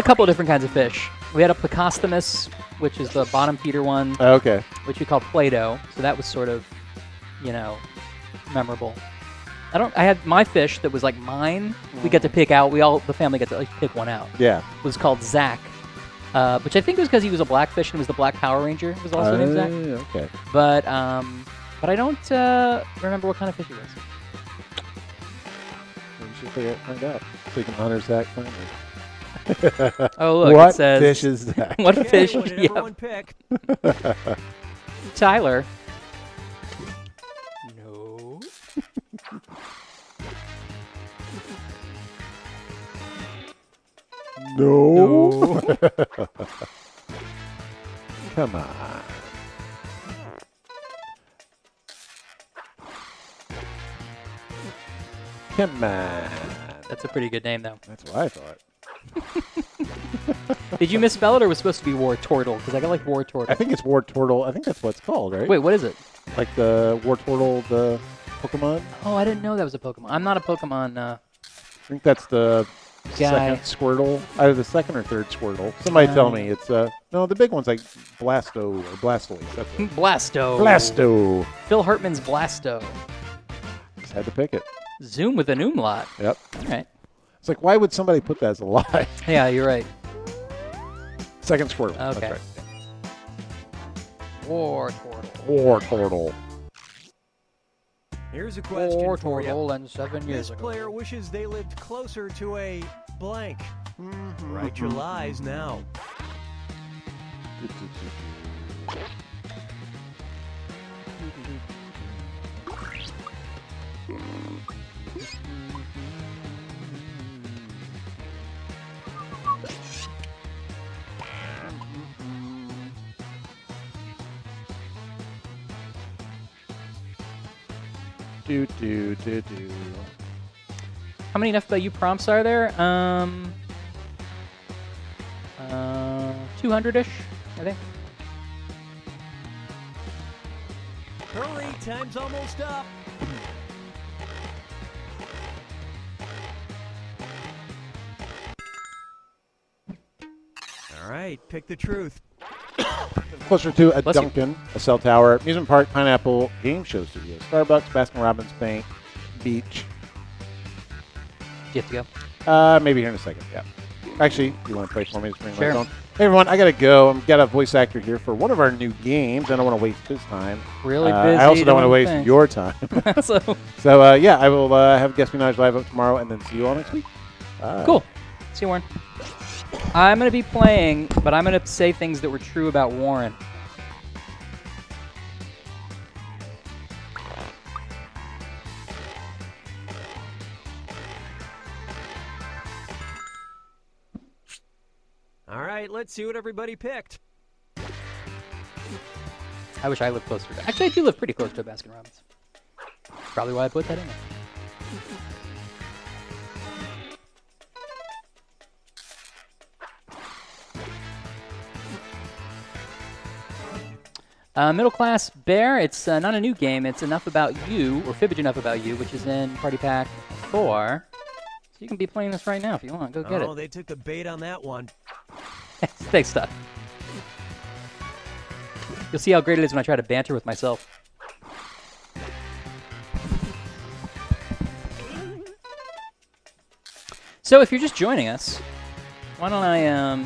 couple of different kinds of fish. We had a Plecostomus, which is the bottom feeder one. Okay. Which we called Play-Doh. So that was sort of, memorable. I had my fish that was like mine. We got to pick out. The family got to like, pick one out. Yeah. It was called Zach, which I think was because he was a black fish and was the Black Power Ranger. Was also named Zach. Okay. But I don't remember what kind of fish it was. We should find out. So you can honor Zach finally. Oh look, what it says fish is that? What Okay, fish? what did everyone pick? Tyler. No. No. Come on. Come on. That's a pretty good name, though. That's what I thought. Did you misspell it, or was it supposed to be War Turtle? Because I got like War Turtle. I think it's War Turtle. I think that's what it's called, right? Wait, what is it? Like the War Turtle, the Pokemon? Oh, I didn't know that was a Pokemon. I'm not a Pokemon. I think that's the Guy. second Squirtle. Either the second or third Squirtle. Somebody tell me. It's no, the big one's like Blasto or Blastoise. That's it. Blasto. Blasto. Phil Hartman's Blasto. Just had to pick it. Zoom with an umlaut. Yep. All right. It's like, why would somebody put that as a lie? Yeah, you're right. Second Squirtle. Okay. That's right. War Turtle. War Turtle. Here's a question War for you. Turtle and 7 years This ago. player wishes they lived closer to a blank. Write your lies now. Do. How many FBU prompts are there? 200-ish, I think. Hurry, time's almost up. All right, pick the truth. Closer to a Bless you. Dunkin', a cell tower, amusement park, pineapple, game show studio, Starbucks, Baskin-Robbins Bank, beach. Do you have to go? Maybe here in a second, yeah. Actually, you want to play for me? Just bring Sure. my phone. Hey, everyone, I got to go. I've got a voice actor here for one of our new games. I don't want to waste his time. Really busy. I also don't want to doing waste things. your time. So, Yeah, I will have Guest Minaj live up tomorrow and then see you all next week. Bye. cool. See you, Warren. I'm going to be playing, but I'm going to say things that were true about Warren. All right, let's see what everybody picked. I wish I lived closer to... Actually, I do live pretty close to a Baskin-Robbins. Probably why I put that in there. Middle Class Bear, it's not a new game. It's Enough About You, or Fibbage Enough About You, which is in Party Pack 4. So you can be playing this right now if you want. Go get it. Oh, they took the bait on that one. Thanks, stuff. You'll see how great it is when I try to banter with myself. So if you're just joining us, why don't I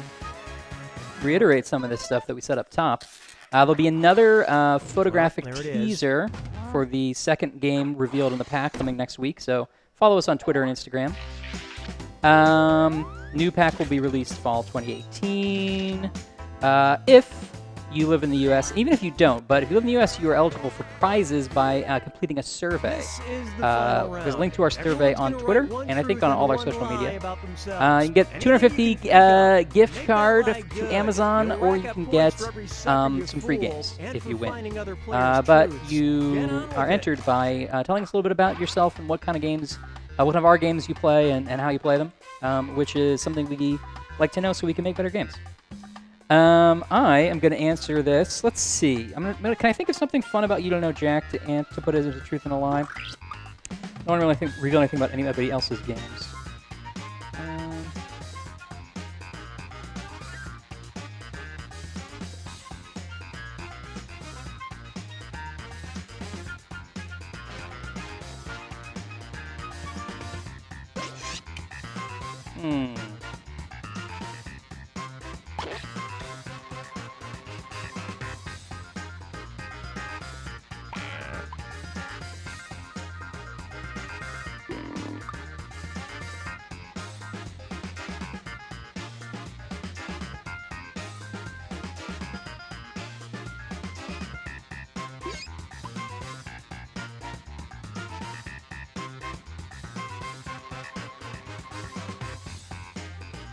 reiterate some of this stuff that we said up top. There'll be another photographic teaser for the second game revealed in the pack coming next week, so follow us on Twitter and Instagram. New pack will be released fall 2018. If you live in the U.S., even if you don't, but if you live in the U.S., you are eligible for prizes by completing a survey. There's a link to our survey on Twitter, and I think on all our social media. You can get $250 gift card to Amazon, or you can get some free games if you win. But you are entered by telling us a little bit about yourself and what kind of games, what of our games you play and how you play them, which is something we like to know so we can make better games. I am going to answer this. Let's see. Can I think of something fun about You Don't Know Jack to put as a truth and a lie? I don't really reveal anything about anybody else's games.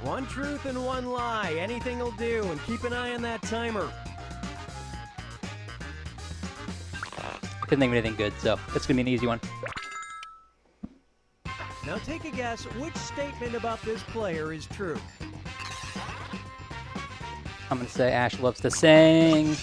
One truth and one lie. Anything will do, and keep an eye on that timer. Couldn't think of anything good, so it's going to be an easy one. Now take a guess which statement about this player is true. I'm going to say Ash loves to sing.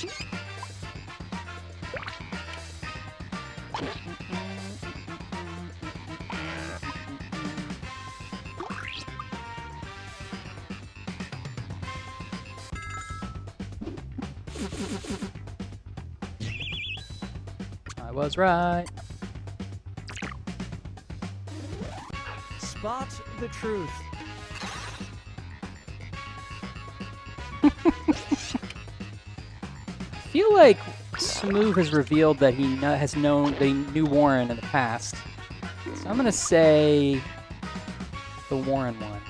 I was right. Spot the truth. I feel like Smooth has revealed that he has known they knew Warren in the past. So I'm going to say the Warren one.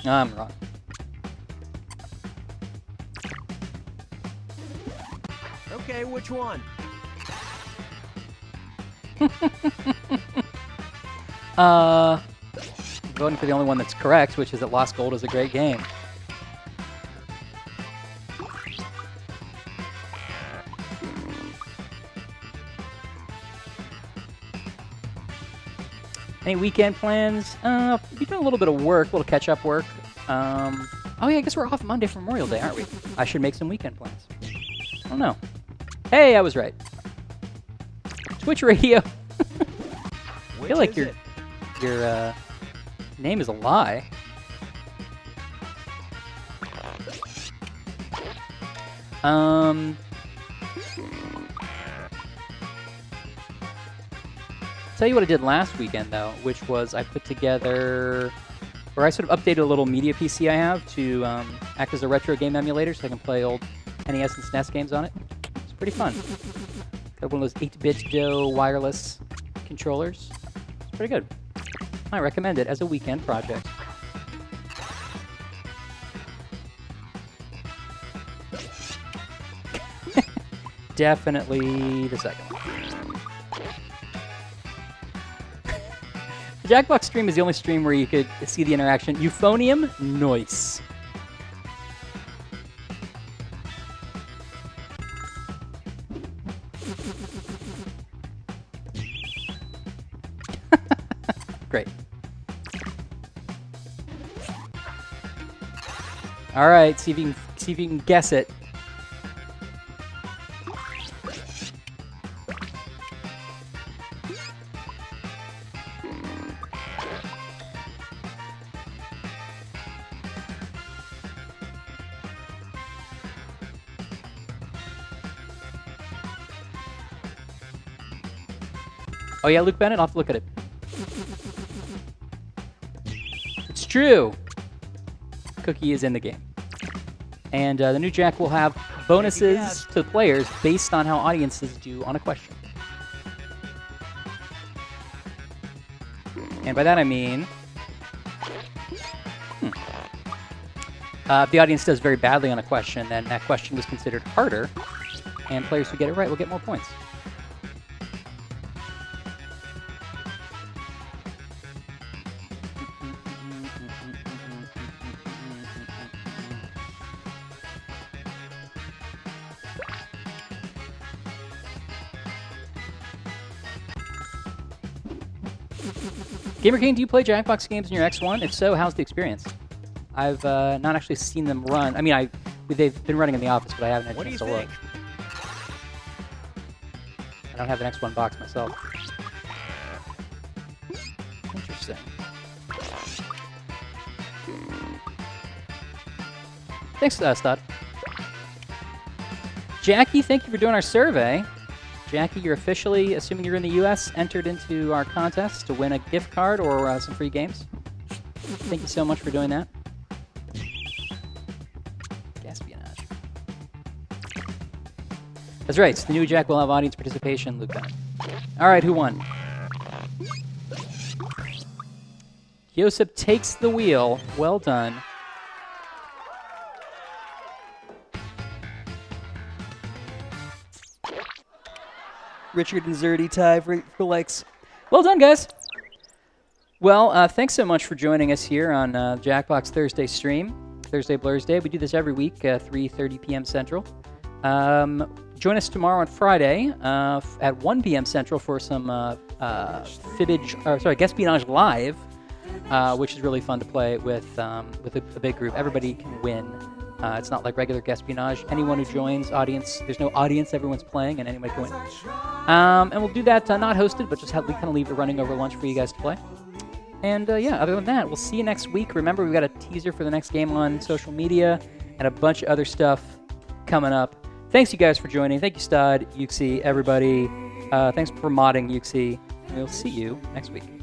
I'm wrong. Okay, which one? Voting for the only one that's correct, which is that Lost Gold is a great game. Any weekend plans? We're doing a little bit of work, a little catch-up work. Oh yeah, I guess we're off Monday for Memorial Day, aren't we? I should make some weekend plans. I don't know. Hey, I was right. Twitch Radio. I feel like your name is a lie. Tell you what I did last weekend though, which was I put together, or I sort of updated a little media PC I have to act as a retro game emulator, so I can play old NES and SNES games on it. It's pretty fun. Got one of those 8-bit DOE wireless controllers. Pretty good. I recommend it as a weekend project. Definitely the second one. The Jackbox stream is the only stream where you could see the interaction. Euphonium, noise. Great. All right, see if you can guess it. Oh yeah, Luke Bennett? I'll have to look at it. It's true. Cookie is in the game. And the new Jack will have bonuses to players based on how audiences do on a question. And by that I mean... if the audience does very badly on a question, then that question was considered harder, and players who get it right will get more points. Gamer King, do you play Jackbox games in your X1? If so, how's the experience? I've not actually seen them run. I mean, they've been running in the office, but I haven't had a chance to look. I don't have an X1 box myself. Interesting. Thanks, Stud. Jackie, thank you for doing our survey. Jackie, you're officially, assuming you're in the U.S., entered into our contest to win a gift card or some free games. Thank you so much for doing that. Espionage. That's right. The new Jack will have audience participation, Luke Bennett. All right, who won? Josep takes the wheel. Well done. Richard and Zerdy tie for likes. Well done, guys. Well, thanks so much for joining us here on Jackbox Thursday stream, Thursday Blursday. We do this every week, 3:30 p.m. Central. Join us tomorrow on Friday at 1 p.m. Central for some Guespionage Live, which is really fun to play with a big group. Everybody can win. It's not like regular Guespionage. Anyone who joins, audience, there's no audience, everyone's playing, and anybody can win. And we'll do that not hosted, but just we kind of leave it running over lunch for you guys to play. And yeah, other than that, we'll see you next week. Remember, we've got a teaser for the next game on social media and a bunch of other stuff coming up. Thanks, you guys, for joining. Thank you, Stud, Yuxi, everybody. Thanks for modding, Yuxi. We'll see you next week.